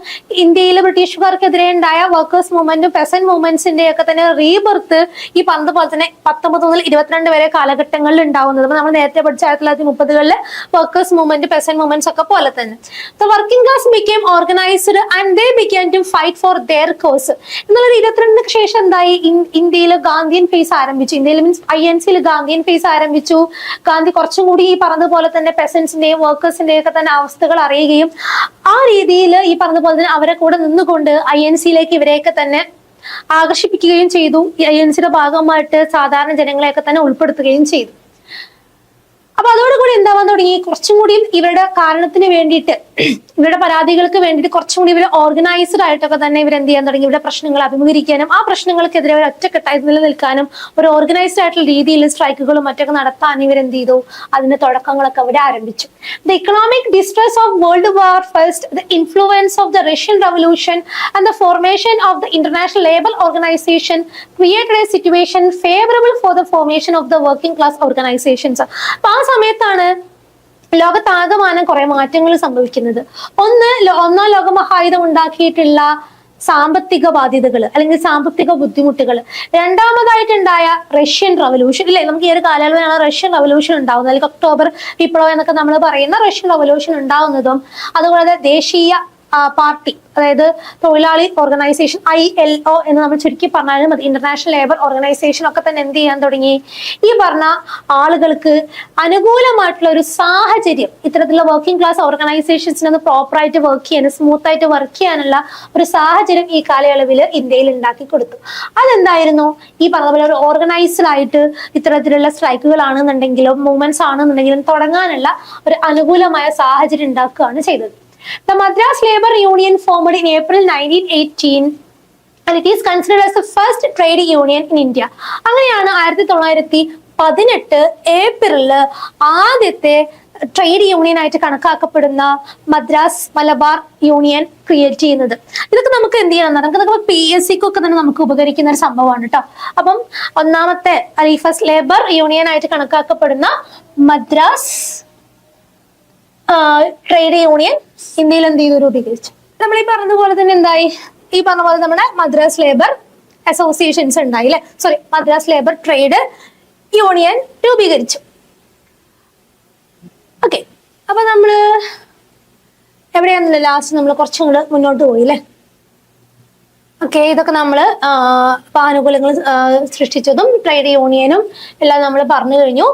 ഇന്ത്യയിൽ ബ്രിട്ടീഷുകാർക്കെതിരെ ഉണ്ടായ വർക്കേഴ്സ് മൂവ്മെന്റും പെസന്റ് മൂവ്മെന്റ്സിന്റെ ഒക്കെ തന്നെ റീബർത്ത് ഈ പോലെ തന്നെ 19 മുതൽ 22 വരെ കാലഘട്ടങ്ങളിൽ ഉണ്ടാവുന്നത്. അപ്പൊ നമ്മൾ നേരത്തെ പഠിച്ച 1930-കളിലെ വർക്കേഴ്സ് മൂവ്മെന്റ് പെസന്റ് മൂവ്മെന്റ്സ് ഒക്കെ പോലെ തന്നെ the working class became organized and they began to fight for their cause. എന്നുള്ളത് 22 ശേഷം എന്തായി? ഇന്ത്യയിൽ ഗാന്ധിയൻ ഫേസ് ആരംഭിച്ചു. ഇന്ത്യയിൽ മീൻസ് INCയിൽ ഗാന്ധിയൻ ഫേസ് ആരംഭിച്ചു. ഗാന്ധി കുറച്ചും കൂടി ഈ പറഞ്ഞതുപോലെ തന്നെ പെസന്റ്സിന്റെയും വർക്കേഴ്സിന്റെ ഒക്കെ തന്നെ അവസ്ഥകൾ അറിയുകയും ആ രീതിയിൽ ഈ പറഞ്ഞതുപോലെ തന്നെ അവരെ കൂടെ നിന്നുകൊണ്ട് INCയിലേക്ക് ഇവരെയൊക്കെ തന്നെ ആകർഷിപ്പിക്കുകയും ചെയ്തു. INCയുടെ ഭാഗമായിട്ട് സാധാരണ ജനങ്ങളെയൊക്കെ തന്നെ ഉൾപ്പെടുത്തുകയും ചെയ്തു. അപ്പൊ അതോടുകൂടി എന്താവാൻ തുടങ്ങി? കുറച്ചും കൂടി ഇവരുടെ കാരണത്തിന് വേണ്ടിയിട്ട് ഇവരുടെ പരാതികൾക്ക് വേണ്ടിയിട്ട് കുറച്ചും കൂടി ഇവർ ഓർഗനൈസ്ഡ് ആയിട്ടൊക്കെ തന്നെ ഇവർ എന്ത് ചെയ്യാൻ തുടങ്ങി? ഇവരുടെ പ്രശ്നങ്ങൾ അഭിമുഖീകരിക്കാനും ആ പ്രശ്നങ്ങൾക്കെതിരെ അവർ ഒറ്റക്കെട്ടായി നിലനിൽക്കാനും ഒരു ഓർഗനൈസ്ഡ് ആയിട്ടുള്ള രീതിയിൽ സ്ട്രൈക്കുകളും മറ്റൊക്കെ നടത്താനും ഇവരെന്ത് ചെയ്തു? അതിന്റെ തുടക്കങ്ങളൊക്കെ അവിടെ ആരംഭിച്ചു. The economic distress of world war first, the influence of the Russian revolution and the formation of the international labour organisation created A situation favourable for the formation of the working class organisations. അപ്പൊ ആ സമയത്താണ് ലോകത്താകമാനം കുറെ മാറ്റങ്ങൾ സംഭവിക്കുന്നത്. ഒന്നാം ലോകമഹായുധം ഉണ്ടാക്കിയിട്ടുള്ള സാമ്പത്തിക ബാധ്യതകൾ അല്ലെങ്കിൽ സാമ്പത്തിക ബുദ്ധിമുട്ടുകൾ, രണ്ടാമതായിട്ടുണ്ടായ റഷ്യൻ റവല്യൂഷൻ ഇല്ലേ, നമുക്ക് ഈ ഒരു കാലയളവിലാണ് റഷ്യൻ റവല്യൂഷൻ ഉണ്ടാവുന്നത്, അല്ലെങ്കിൽ ഒക്ടോബർ വിപ്ലവം എന്നൊക്കെ നമ്മൾ പറയുന്ന റഷ്യൻ റവല്യൂഷൻ ഉണ്ടാവുന്നതും അതുപോലെ ദേശീയ പാർട്ടി അതായത് തൊഴിലാളി ഓർഗനൈസേഷൻ ILO എന്ന് നമ്മൾ ചുരുക്കി പറഞ്ഞാലും മതി, ഇന്റർനാഷണൽ ലേബർ ഓർഗനൈസേഷൻ ഒക്കെ തന്നെ എന്ത് ചെയ്യാൻ തുടങ്ങി? ഈ പറഞ്ഞ ആളുകൾക്ക് അനുകൂലമായിട്ടുള്ള ഒരു സാഹചര്യം ഇത്തരത്തിലുള്ള വർക്കിംഗ് ക്ലാസ് ഓർഗനൈസേഷൻസിന് പ്രോപ്പറായിട്ട് വർക്ക് ചെയ്യാനും സ്മൂത്ത് ആയിട്ട് വർക്ക് ചെയ്യാനുള്ള ഒരു സാഹചര്യം ഈ കാലയളവിൽ ഇന്ത്യയിൽ ഉണ്ടാക്കി കൊടുത്തു. അതെന്തായിരുന്നു? ഈ പറഞ്ഞ പോലെ ഒരു ഓർഗനൈസ്ഡ് ആയിട്ട് ഇത്തരത്തിലുള്ള സ്ട്രൈക്കുകൾ ആണെന്നുണ്ടെങ്കിലും മൂവ്മെന്റ്സ് ആണെന്നുണ്ടെങ്കിലും തുടങ്ങാനുള്ള ഒരു അനുകൂലമായ സാഹചര്യം ഉണ്ടാക്കുകയാണ് ചെയ്തത്. The Madras Labour Union formed in April 1918 and it is considered as the first trade union in India. അങ്ങനെയാണ് 1918 ഏപ്രിലില് ആദ്യത്തെ ട്രേഡ് യൂണിയൻ ആയിട്ട് കണക്കാക്കപ്പെടുന്ന മദ്രാസ് മലബാർ യൂണിയൻ ക്രിയേറ്റ് ചെയ്യുന്നത്. ഇതൊക്കെ നമുക്ക് എന്ത് ചെയ്യണം? നമുക്ക് PSCക്കൊക്കെ തന്നെ നമുക്ക് ഉപകരിക്കുന്ന ഒരു സംഭവമാണ് കേട്ടോ. അപ്പം ഒന്നാമത്തെ ഫസ്റ്റ് ലേബർ യൂണിയൻ ആയിട്ട് കണക്കാക്കപ്പെടുന്ന മദ്രാസ് ട്രേഡ് യൂണിയൻ ഇന്ത്യയിൽ എന്ത് ചെയ്തു? രൂപീകരിച്ചു. നമ്മൾ ഈ പറഞ്ഞതുപോലെ തന്നെ എന്തായി? ഈ പറഞ്ഞ പോലെ നമ്മുടെ മദ്രാസ് ലേബർ അസോസിയേഷൻസ് ഉണ്ടായി അല്ലെ, sorry Madras labour trade union രൂപീകരിച്ചു. ഓക്കെ, അപ്പൊ നമ്മള് എവിടെയാണല്ലോ ലാസ്റ്റ് നമ്മൾ കുറച്ചും കൂടെ മുന്നോട്ട് പോയി അല്ലെ. ഓക്കെ, ഇതൊക്കെ നമ്മള് ആനുകൂല്യങ്ങൾ സൃഷ്ടിച്ചതും ട്രേഡ് യൂണിയനും എല്ലാം നമ്മൾ പറഞ്ഞു കഴിഞ്ഞു.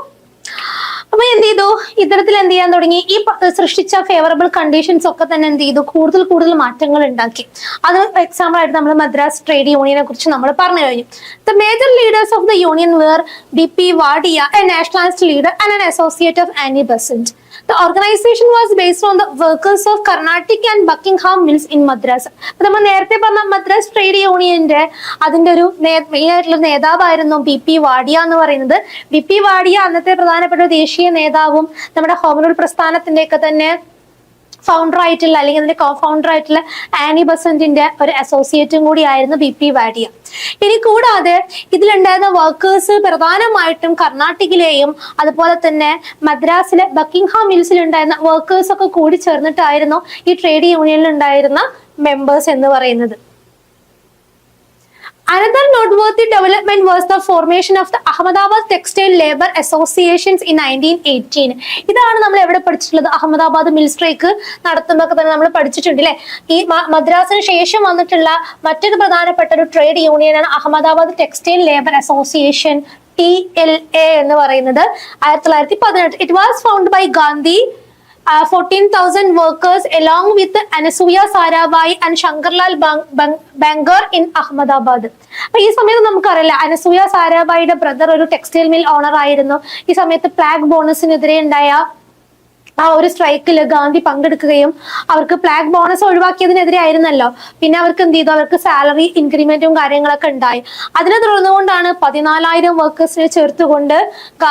അപ്പൊ എന്ത് ചെയ്തു, ഇത്തരത്തിൽ എന്ത് ചെയ്യാൻ തുടങ്ങി, ഈ സൃഷ്ടിച്ച ഫേവറബിൾ കണ്ടീഷൻസ് ഒക്കെ തന്നെ എന്ത് ചെയ്തു, കൂടുതൽ മാറ്റങ്ങൾ ഉണ്ടാക്കി. അത് എക്സാമ്പിൾ ആയിട്ട് നമ്മൾ മദ്രാസ് ട്രേഡ് യൂണിയനെ കുറിച്ച് നമ്മൾ പറഞ്ഞു കഴിഞ്ഞു. The major leaders of the union were B P. Wadia, a nationalist leader and an associate of Annie Besant. The organization was based on the workers of Carnatic and Buckingham Mills in Madras. അപ്പൊ നമ്മൾ നേരത്തെ പറഞ്ഞ Madras trade യൂണിയന്റെ അതിന്റെ ഒരു main ആയിട്ടുള്ള നേതാവായിരുന്നു BP. Wadia എന്ന് പറയുന്നത്. ബി.പി. വാഡിയ അന്നത്തെ പ്രധാനപ്പെട്ട ദേശീയ നേതാവും നമ്മുടെ ഹോം റൂൾ പ്രസ്ഥാനത്തിന്റെ ഒക്കെ തന്നെ ഫൗണ്ടർ ആയിട്ടുള്ള അല്ലെങ്കിൽ അതിന്റെ കോ ഫൗണ്ടർ ആയിട്ടുള്ള ആനി ബസന്റിന്റെ ഒരു അസോസിയേറ്റും കൂടി ആയിരുന്നു ബി.പി. വാഡിയ. ഇനി കൂടാതെ ഇതിലുണ്ടായിരുന്ന വർക്കേഴ്സ് പ്രധാനമായിട്ടും കർണാട്ടിക്കിലെയും അതുപോലെ തന്നെ മദ്രാസിലെ ബക്കിംഗ്ഹാം മിൽസിൽ ഉണ്ടായിരുന്ന വർക്കേഴ്സ് ഒക്കെ കൂടി ചേർന്നിട്ടായിരുന്നു ഈ ട്രേഡ് യൂണിയനിൽ ഉണ്ടായിരുന്ന മെമ്പേഴ്സ് എന്ന് പറയുന്നത്. Another noteworthy development was the formation of the Ahmedabad Textile Labor Associations in 1918. ഇതാണ് നമ്മൾ എവിടെ പഠിച്ചിട്ടുള്ളത്, അഹമ്മദാബാദ് മിൽ സ്ട്രൈക്ക് നടത്തുമ്പോൾ തന്നെ നമ്മൾ പഠിച്ചിട്ടുണ്ട് അല്ലെ. ഈ മദ്രാസിന് ശേഷം വന്നിട്ടുള്ള മറ്റൊരു പ്രധാനപ്പെട്ട ഒരു ട്രേഡ് യൂണിയനാണ് Ahmedabad textile labour association, TLA എന്ന് പറയുന്നത്. 1918. It was founded by Gandhi. 14,000 workers along with Anasuya Sarabhai and Shankarlal Bangar in Ahmedabad. അപ്പൊ ഈ സമയത്ത് നമുക്കറിയില്ല, അനസൂയ സാരാഭായിയുടെ ബ്രദർ ഒരു ടെക്സ്റ്റൈൽ മിൽ ഓണർ ആയിരുന്നു. ഈ സമയത്ത് പ്ലാഗ് ബോണസിനെതിരെ ഉണ്ടായ ആ ഒരു സ്ട്രൈക്കിൽ ഗാന്ധി പങ്കെടുക്കുകയും അവർക്ക് പ്ലാഗ് ബോണസ് ഒഴിവാക്കിയതിനെതിരെ ആയിരുന്നല്ലോ. പിന്നെ അവർക്ക് എന്ത് ചെയ്തു, അവർക്ക് സാലറി ഇൻക്രിമെന്റും കാര്യങ്ങളൊക്കെ ഉണ്ടായി. അതിനെ തുടർന്നുകൊണ്ടാണ് 14,000 വർക്കേഴ്സിനെ ചേർത്തുകൊണ്ട്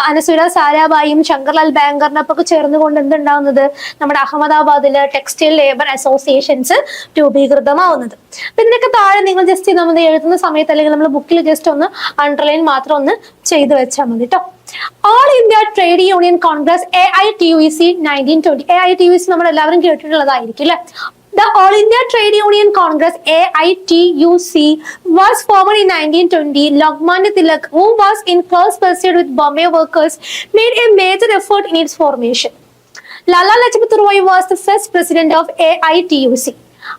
അനസൂയ സാരാഭായിയും ശങ്കർലാൽ ബാങ്കറിനൊക്കെ ചേർന്നുകൊണ്ട് എന്തുണ്ടാവുന്നത്, നമ്മുടെ അഹമ്മദാബാദിലെ ടെക്സ്റ്റൈൽ ലേബർ അസോസിയേഷൻസ് രൂപീകൃതമാവുന്നത്. അപ്പൊ ഇതിനൊക്കെ താഴെ നിങ്ങൾ ജസ്റ്റ് നമ്മൾ എഴുതുന്ന സമയത്ത് അല്ലെങ്കിൽ നമ്മൾ ബുക്കിൽ ജസ്റ്റ് ഒന്ന് അണ്ടർലൈൻ മാത്രം ഒന്ന് ചെയ്തു വെച്ചാൽ മതി കേട്ടോ. All India Trade Union Congress AITUC 1920. AITUC നമ്മൾ എല്ലാവരും കേട്ടിട്ടുള്ളതായിരിക്കും അല്ലെ. The All India Trade Union Congress AITUC was formed in 1920. Lokmanya Tilak, who was in close pursuit with Bombay workers, made a major effort in its formation. Lala Lajpat Rai was the first president of AITUC.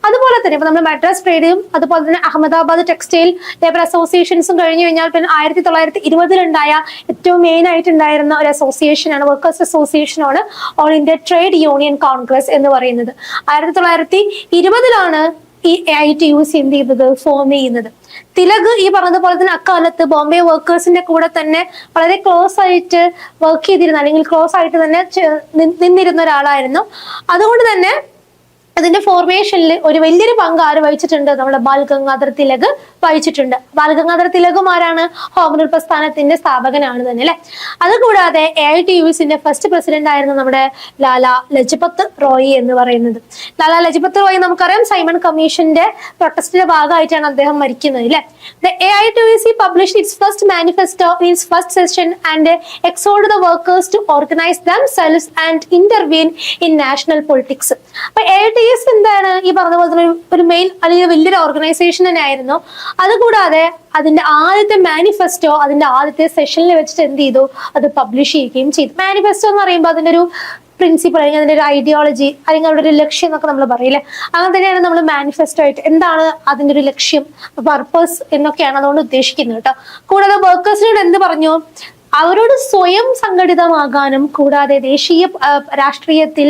അതുപോലെ തന്നെ ഇപ്പൊ നമ്മൾ മദ്രാസ് ട്രേഡും അതുപോലെ തന്നെ Ahmedabad textile labour അസോസിയേഷൻസും കഴിഞ്ഞു കഴിഞ്ഞാൽ പിന്നെ 1920 ഏറ്റവും മെയിൻ ആയിട്ടുണ്ടായിരുന്ന ഒരു അസോസിയേഷനാണ്, വർക്കേഴ്സ് അസോസിയേഷനാണ് All India Trade Union Congress എന്ന് പറയുന്നത്. 1920 ഈ AITUC എന്ത് ചെയ്തത്, ഫോം ചെയ്യുന്നത്. തിലക് ഈ പറഞ്ഞതുപോലെ തന്നെ അക്കാലത്ത് ബോംബെ വർക്കേഴ്സിന്റെ കൂടെ തന്നെ വളരെ ക്ലോസ് ആയിട്ട് വർക്ക് ചെയ്തിരുന്ന അല്ലെങ്കിൽ ക്ലോസ് ആയിട്ട് തന്നെ നിന്നിരുന്ന ഒരാളായിരുന്നു. അതുകൊണ്ട് തന്നെ അതിന്റെ ഫോർമേഷനിൽ ഒരു വലിയൊരു പങ്ക് ആര് വഹിച്ചിട്ടുണ്ട്, നമ്മുടെ ബാൽ ഗംഗാധർ തിലക് വഹിച്ചിട്ടുണ്ട്. ബാൽ ഗംഗാധർ തിലകും ആരാണ്, ഹോം റൂൾ പ്രസ്ഥാനത്തിന്റെ സ്ഥാപകനാണ് തന്നെ അല്ലെ. അതുകൂടാതെ AITUCന്റെ ഫസ്റ്റ് പ്രസിഡന്റ് ആയിരുന്നു നമ്മുടെ ലാലാ ലജ്പത് റോയ് എന്ന് പറയുന്നത്. ലാലാ ലജ്പത് റോയ് നമുക്കറിയാം സൈമൺ കമ്മീഷന്റെ പ്രൊട്ടസ്റ്റിന്റെ ഭാഗമായിട്ടാണ് അദ്ദേഹം മരിക്കുന്നത് അല്ലെ. The AITUC published its first manifesto in its first session and exhorted the workers to organize themselves and intervene in national politics. അപ്പൊ AITUC എന്താണ്, ഈ പറഞ്ഞ പോലെ തന്നെ ഒരു മെയിൻ അല്ലെങ്കിൽ വലിയൊരു ഓർഗനൈസേഷൻ തന്നെ ആയിരുന്നു. അതുകൂടാതെ അതിന്റെ ആദ്യത്തെ മാനിഫെസ്റ്റോ അതിന്റെ ആദ്യത്തെ സെഷനിൽ വെച്ചിട്ട് എന്ത് ചെയ്തു, അത് പബ്ലിഷ് ചെയ്യുകയും ചെയ്തു. മാനിഫെസ്റ്റോ എന്ന് പറയുമ്പോൾ അതിന്റെ ഒരു പ്രിൻസിപ്പിൾ അല്ലെങ്കിൽ അതിന്റെ ഒരു ഐഡിയോളജി അല്ലെങ്കിൽ അവരുടെ ഒരു ലക്ഷ്യം എന്നൊക്കെ നമ്മൾ പറയില്ലേ, അങ്ങനെ തന്നെയാണ് നമ്മൾ മാനിഫെസ്റ്റോ ആയിട്ട് എന്താണ് അതിന്റെ ഒരു ലക്ഷ്യം, പർപ്പസ് എന്നൊക്കെയാണ് അതുകൊണ്ട് ഉദ്ദേശിക്കുന്നത് കേട്ടോ. കൂടാതെ വർക്കേഴ്സിനോട് എന്ത് പറഞ്ഞു, അവരോട് സ്വയം സംഘടിതമാകാനും കൂടാതെ ദേശീയ രാഷ്ട്രീയത്തിൽ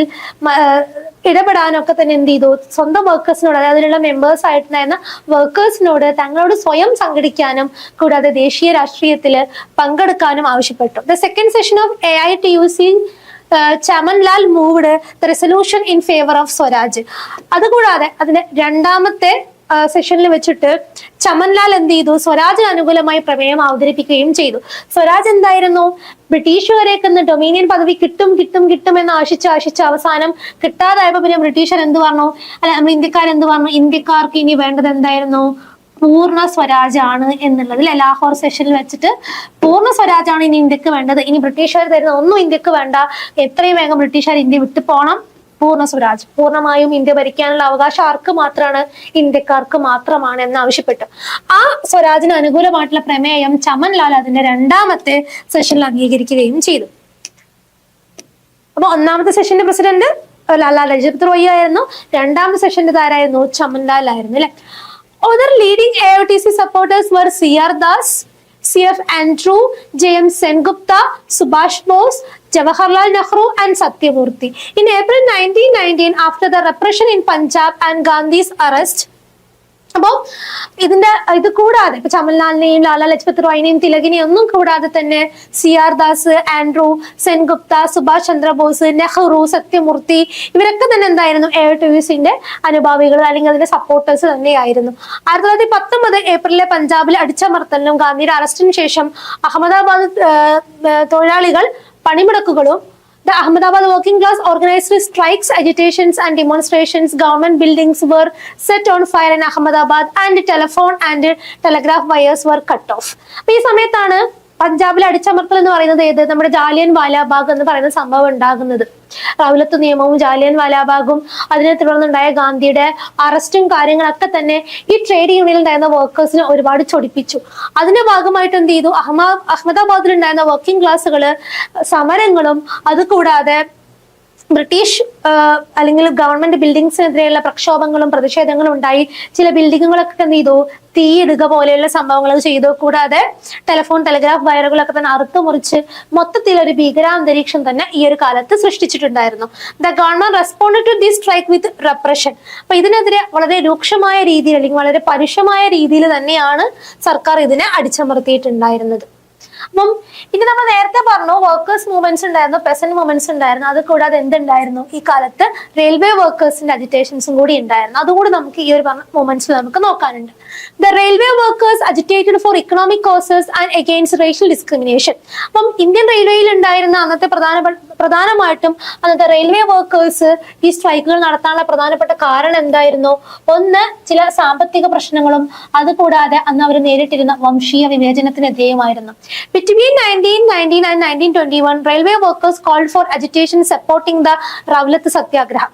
ഇടപെടാനൊക്കെ തന്നെ എന്ത് ചെയ്തു, സ്വന്തം വർക്കേഴ്സിനോട് അതായത് അതിലുള്ള മെമ്പേഴ്സ് ആയിട്ടുണ്ടായിരുന്ന വർക്കേഴ്സിനോട് തങ്ങളോട് സ്വയം സംഘടിക്കാനും കൂടാതെ ദേശീയ രാഷ്ട്രീയത്തിൽ പങ്കെടുക്കാനും ആവശ്യപ്പെട്ടു. The second session of AITUC Chamanlal moved the resolution in favour of swaraj. അതുകൂടാതെ അതിന്റെ രണ്ടാമത്തെ സെഷനിൽ വെച്ചിട്ട് ചമൻലാൽ എന്ത് ചെയ്തു, സ്വരാജിന് അനുകൂലമായി പ്രമേയം അവതരിപ്പിക്കുകയും ചെയ്തു. സ്വരാജ് എന്തായിരുന്നു, ബ്രിട്ടീഷുകാരേക്ക് ഡൊമീനിയൻ പദവി കിട്ടും എന്ന് ആശിച്ച് അവസാനം കിട്ടാതായപ്പോ പിന്നെ ബ്രിട്ടീഷർ എന്ത് പറഞ്ഞു, അല്ല നമ്മൾ ഇന്ത്യക്കാരെന്ത് പറഞ്ഞു, ഇന്ത്യക്കാർക്ക് ഇനി വേണ്ടത് എന്തായിരുന്നു, പൂർണ്ണ സ്വരാജാണ് എന്നുള്ളത് അല്ലെ. ലാഹോർ സെഷനിൽ വെച്ചിട്ട് പൂർണ്ണ സ്വരാജാണ് ഇനി ഇന്ത്യക്ക് വേണ്ടത്, ഇനി ബ്രിട്ടീഷുകാർ തരുന്ന ഒന്നും ഇന്ത്യക്ക് വേണ്ട, എത്രയും വേഗം ബ്രിട്ടീഷുകാർ ഇന്ത്യ വിട്ടു പോകണം, പൂർണ്ണ സ്വരാജ്, പൂർണ്ണമായും ഇന്ത്യ ഭരിക്കാനുള്ള അവകാശം ആർക്ക് മാത്രമാണ്, ഇന്ത്യക്കാർക്ക് മാത്രമാണ് എന്ന് ആവശ്യപ്പെട്ടു. ആ സ്വരാജിന് അനുകൂലമായിട്ടുള്ള പ്രമേയം ചമൻലാൽ അതിന്റെ രണ്ടാമത്തെ സെഷനിൽ അംഗീകരിക്കുകയും ചെയ്തു. അപ്പൊ ഒന്നാമത്തെ സെഷന്റെ പ്രസിഡന്റ് ലാലാ ലജ്പത് റോയ് ആയിരുന്നു, രണ്ടാമത്തെ സെഷന്റെ ആരായിരുന്നു, ചമൻലാൽ ആയിരുന്നു അല്ലെ. Other leading AITUC supporters were C.R. Das, C.F. Andrew, J.M. Sengupta, Subhash Bose, Jawaharlal Nehru and Satyamurthy. In April 1919, after the repression in Punjab and Gandhi's arrest, അപ്പോൾ ഇത് കൂടാതെ ഇപ്പൊ ചമൽലാലിനെയും ലാലാ ലജ്പത് റായിനെയും തിലകിനെയും ഒന്നും കൂടാതെ തന്നെ CR ദാസ്, ആൻഡ്രൂ, സെൻഗുപ്ത, സുഭാഷ് ചന്ദ്രബോസ്, നെഹ്റു, സത്യമൂർത്തി ഇവരൊക്കെ തന്നെ എന്തായിരുന്നു AITUCന്റെ അനുഭാവികൾ അല്ലെങ്കിൽ അതിന്റെ സപ്പോർട്ടേഴ്സ് തന്നെയായിരുന്നു. 1919 ഏപ്രിലിലെ പഞ്ചാബിലെ അടിച്ചമർത്തലിനും ഗാന്ധിയുടെ അറസ്റ്റിന് ശേഷം അഹമ്മദാബാദ് തൊഴിലാളികൾ പണിമുടക്കുകളും the Ahmedabad working class organized strikes, agitations and demonstrations. Government buildings were set on fire in Ahmedabad and telephone and telegraph wires were cut off. അപ്പോൾ ഈ സമയത്താണ് പഞ്ചാബിലെ അടിച്ചമർത്തൽ എന്ന് പറയുന്നത് ഏത് നമ്മുടെ ജാലിയൻ വാലാബാഗ് എന്ന് പറയുന്ന സംഭവം ഉണ്ടാകുന്നത്. റൗലത്ത് നിയമവും ജാലിയൻ വാലാബാഗും അതിനെ തുടർന്നുണ്ടായ ഗാന്ധിയുടെ അറസ്റ്റും കാര്യങ്ങളൊക്കെ തന്നെ ഈ ട്രേഡ് യൂണിയനിൽ ഉണ്ടായിരുന്ന വർക്കേഴ്സിനെ ഒരുപാട് ചൊടിപ്പിച്ചു. അതിന്റെ ഭാഗമായിട്ട് എന്ത് ചെയ്തു, അഹമ്മദാബാദിൽ ഉണ്ടായിരുന്ന വർക്കിംഗ് ക്ലാസ്സുകള് സമരങ്ങളും അതുകൂടാതെ ബ്രിട്ടീഷ് അല്ലെങ്കിൽ ഗവൺമെന്റ് ബിൽഡിങ്സിനെതിരെയുള്ള പ്രക്ഷോഭങ്ങളും പ്രതിഷേധങ്ങളും ഉണ്ടായി. ചില ബിൽഡിങ്ങുകളൊക്കെ എന്ത് ചെയ്തു, തീയിടുക പോലെയുള്ള സംഭവങ്ങൾ ചെയ്തു. കൂടാതെ ടെലഗ്രാഫ് വയറുകളൊക്കെ തന്നെ അറുത്തുമുറിച്ച് മൊത്തത്തിൽ ഒരു ഭീകരാന്തരീക്ഷം തന്നെ ഈ ഒരു കാലത്ത് സൃഷ്ടിച്ചിട്ടുണ്ടായിരുന്നു. The government responded to this strike with repression. അപ്പൊ ഇതിനെതിരെ വളരെ രൂക്ഷമായ രീതിയിൽ അല്ലെങ്കിൽ വളരെ പരുഷമായ രീതിയിൽ തന്നെയാണ് സർക്കാർ ഇതിനെ അടിച്ചമർത്തിയിട്ടുണ്ടായിരുന്നത്. അപ്പം ഇനി നമ്മൾ നേരത്തെ പറഞ്ഞു വർക്കേഴ്സ് മൂവ്മെന്റ്സ് ഉണ്ടായിരുന്നു, പെസന്റ് മൂവ്മെന്റ്സ് ഉണ്ടായിരുന്നു. അത് കൂടാതെ എന്തുണ്ടായിരുന്നു, ഈ കാലത്ത് റെയിൽവേ വർക്കേഴ്സിന്റെ അജിറ്റേഷൻസും കൂടി ഉണ്ടായിരുന്നു. അതുകൂടി നമുക്ക് ഈ ഒരു മൂവ്മെന്റ്സിൽ നമുക്ക് നോക്കാനുണ്ട്. The railway workers agitated for economic causes and against racial discrimination. അപ്പം ഇന്ത്യൻ റെയിൽവേയിൽ ഉണ്ടായിരുന്ന പ്രധാനമായിട്ടും അന്നത്തെ റെയിൽവേ വർക്കേഴ്സ് ഈ സ്ട്രൈക്കുകൾ നടത്താനുള്ള പ്രധാനപ്പെട്ട കാരണം എന്തായിരുന്നു? ഒന്ന്, ചില സാമ്പത്തിക പ്രശ്നങ്ങളും അതുകൂടാതെ അന്ന് അവർ നേരിട്ടിരുന്ന വംശീയ വിവേചനത്തിനെതിരെയുമായിരുന്നു. Between 1919 and 1921, railway workers called for agitation supporting the Rowlatt Satyagraha.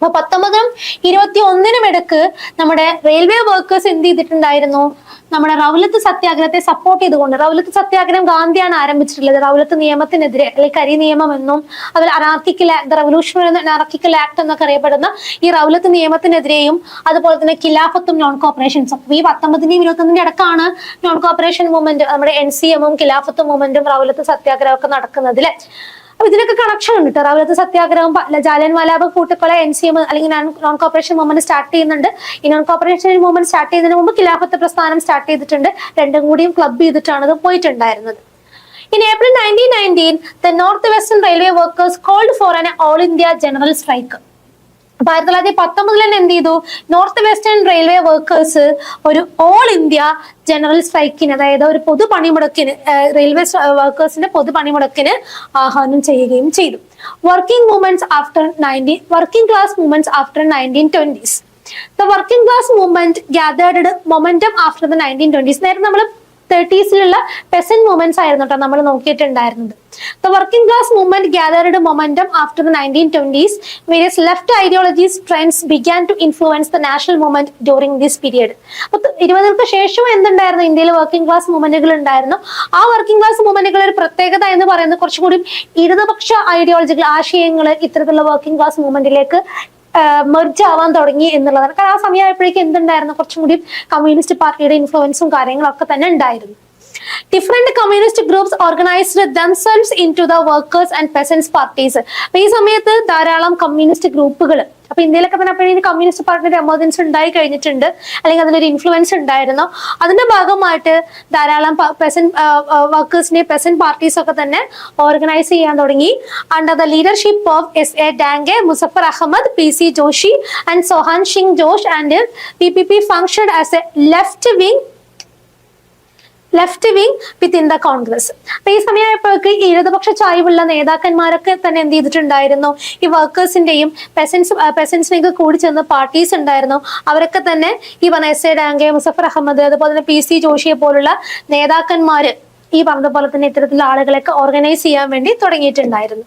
അപ്പൊ 1921 ഇടക്ക് നമ്മുടെ റെയിൽവേ വർക്കേഴ്സ് എന്ത് ചെയ്തിട്ടുണ്ടായിരുന്നു, നമ്മുടെ റൗലത്ത് സത്യാഗ്രഹത്തെ സപ്പോർട്ട് ചെയ്തുകൊണ്ട്. റൗലത്ത് സത്യാഗ്രഹം ഗാന്ധിയാണ് ആരംഭിച്ചിട്ടുള്ളത്. റൗലത്ത് നിയമത്തിനെതിരെ അല്ലെങ്കിൽ കരി നിയമം എന്നും അതുപോലെ അനാർക്കിക്കൽ ആക്ട്, റവല്യൂഷണറി അനാർക്കിക്കൽ ആക്ട് എന്നൊക്കെ അറിയപ്പെടുന്ന ഈ റൗലത്ത് നിയമത്തിനെതിരെയും അതുപോലെ തന്നെ ഖിലാഫത്തും നോൺ കോപ്പറേഷൻസും. ഈ 19ന്റെയും 21ന്റെയും ഇടക്കാണ് നോൺ കോപ്പറേഷൻ മൂവ്മെന്റ്, നമ്മുടെ NCMഉം ഖിലാഫത്ത് മൂവ്മെന്റും റൗലത്ത് സത്യാഗ്രഹം ഒക്കെ നടക്കുന്നത് അല്ലെ. അപ്പൊ ഇതിനൊക്കെ കണക്ഷൻ ഉണ്ട് കേട്ടോ. റൗലത്ത് സത്യാഗ്രഹം, ജാലിയൻ വാലാബാഗ് കൂട്ടക്കൊല, NCM അല്ലെങ്കിൽ നോൺ കോപ്പറേഷൻ മൂവ്മെന്റ് സ്റ്റാർട്ട് ചെയ്യുന്നുണ്ട്. ഈ നോൺ കോപ്പറേഷൻ മൂവ്മെന്റ് സ്റ്റാർട്ട് ചെയ്യുന്നതിന് മുമ്പ് ഖിലാഫത്ത് പ്രസ്ഥാനം സ്റ്റാർട്ട് ചെയ്തിട്ടുണ്ട്. രണ്ടും കൂടിയും ക്ലബ് ചെയ്തിട്ടാണ് ഇത് പോയിട്ടുണ്ടായിരുന്നത്. In April 1919, the North Western Railway workers called for an all India general strike. 1919 തന്നെ എന്ത് ചെയ്തു, നോർത്ത് വെസ്റ്റേൺ റെയിൽവേ വർക്കേഴ്സ് ഒരു ഓൾ ഇന്ത്യ ജനറൽ സ്ട്രൈക്കിന്, അതായത് ഒരു പൊതു പണിമുടക്കിന്, റെയിൽവേ വർക്കേഴ്സിന്റെ പൊതു പണിമുടക്കിന് ആഹ്വാനം ചെയ്യുകയും ചെയ്തു. Working class movements after 1920s. The working class movement gathered momentum after the 1920s. നേരത്തെ നമ്മൾ 30s പെസന്റ് മൂവ്മെന്റ്സ് ആയിരുന്നു കേട്ടോ നമ്മൾ നോക്കിയിട്ടുണ്ടായിരുന്നത്. The working class movement gathered momentum after the 1920s. Various left ideologies trends began to influence the national movement during this period. അപ്പോൾ 20ക്ക് ശേഷം എന്തുണ്ടായിരുന്നു, ഇന്ത്യയിൽ working class മൂവ്മെന്റുകൾ ഉണ്ടായിരുന്നു. ആ വർക്കിംഗ് ക്ലാസ് മൂവ്മെന്റുകളുടെ ഒരു പ്രത്യേകത എന്ന് പറയുന്നത് കുറച്ചുകൂടി ഇടതുപക്ഷ ഐഡിയോളജികൾ, ആശയങ്ങൾ ഇത്തരത്തിലുള്ള വർക്കിംഗ് ക്ലാസ് മൂവ്മെന്റിലേക്ക് മെർജ് ആവാൻ തുടങ്ങി എന്നുള്ളതാണ്. കാരണം ആ സമയമായപ്പോഴേക്കും എന്തുണ്ടായിരുന്നു, കുറച്ചും കൂടി കമ്മ്യൂണിസ്റ്റ് പാർട്ടിയുടെ ഇൻഫ്ലുവൻസും കാര്യങ്ങളൊക്കെ തന്നെ ഉണ്ടായിരുന്നു. Different communist groups organized themselves into the workers and peasants parties. അപ്പൊ ഈ സമയത്ത് ധാരാളം കമ്മ്യൂണിസ്റ്റ് ഗ്രൂപ്പുകൾ, അപ്പൊ ഇന്ത്യയിലൊക്കെ തന്നെ അപ്പോഴേ കമ്മ്യൂണിസ്റ്റ് പാർട്ടിയുടെ എമർജൻസ് ഉണ്ടായി കഴിഞ്ഞിട്ടുണ്ട്, അല്ലെങ്കിൽ അതിലൊരു ഇൻഫ്ലുവൻസ് ഉണ്ടായിരുന്നു. അതിന്റെ ഭാഗമായിട്ട് ധാരാളം വർക്കേഴ്സിനെ പെസന്റ് പാർട്ടീസ് ഒക്കെ തന്നെ ഓർഗനൈസ് ചെയ്യാൻ തുടങ്ങി. Under the leadership of SA Dange, Muzaffar Ahmad, PC Joshi and Sohan Singh Josh and PPP functioned as a left wing within the Congress. അപ്പൊ ഈ സമയമായപ്പോഴേക്ക് ഇടതുപക്ഷ ചായ്വുള്ള നേതാക്കന്മാരൊക്കെ തന്നെ എന്ത് ചെയ്തിട്ടുണ്ടായിരുന്നു, ഈ വർക്കേഴ്സിന്റെയും പെസൻസിനെയൊക്കെ കൂടി ചേർന്ന പാർട്ടീസ് ഉണ്ടായിരുന്നു. അവരൊക്കെ തന്നെ ഈ പറഞ്ഞ SA Dange, മുസഫർ അഹമ്മദ്, അതുപോലെ തന്നെ PC ജോഷിയെ പോലുള്ള നേതാക്കന്മാര് ഈ പറഞ്ഞതുപോലെ തന്നെ ഇത്തരത്തിലുള്ള ആളുകളൊക്കെ ഓർഗനൈസ് ചെയ്യാൻ വേണ്ടി തുടങ്ങിയിട്ടുണ്ടായിരുന്നു.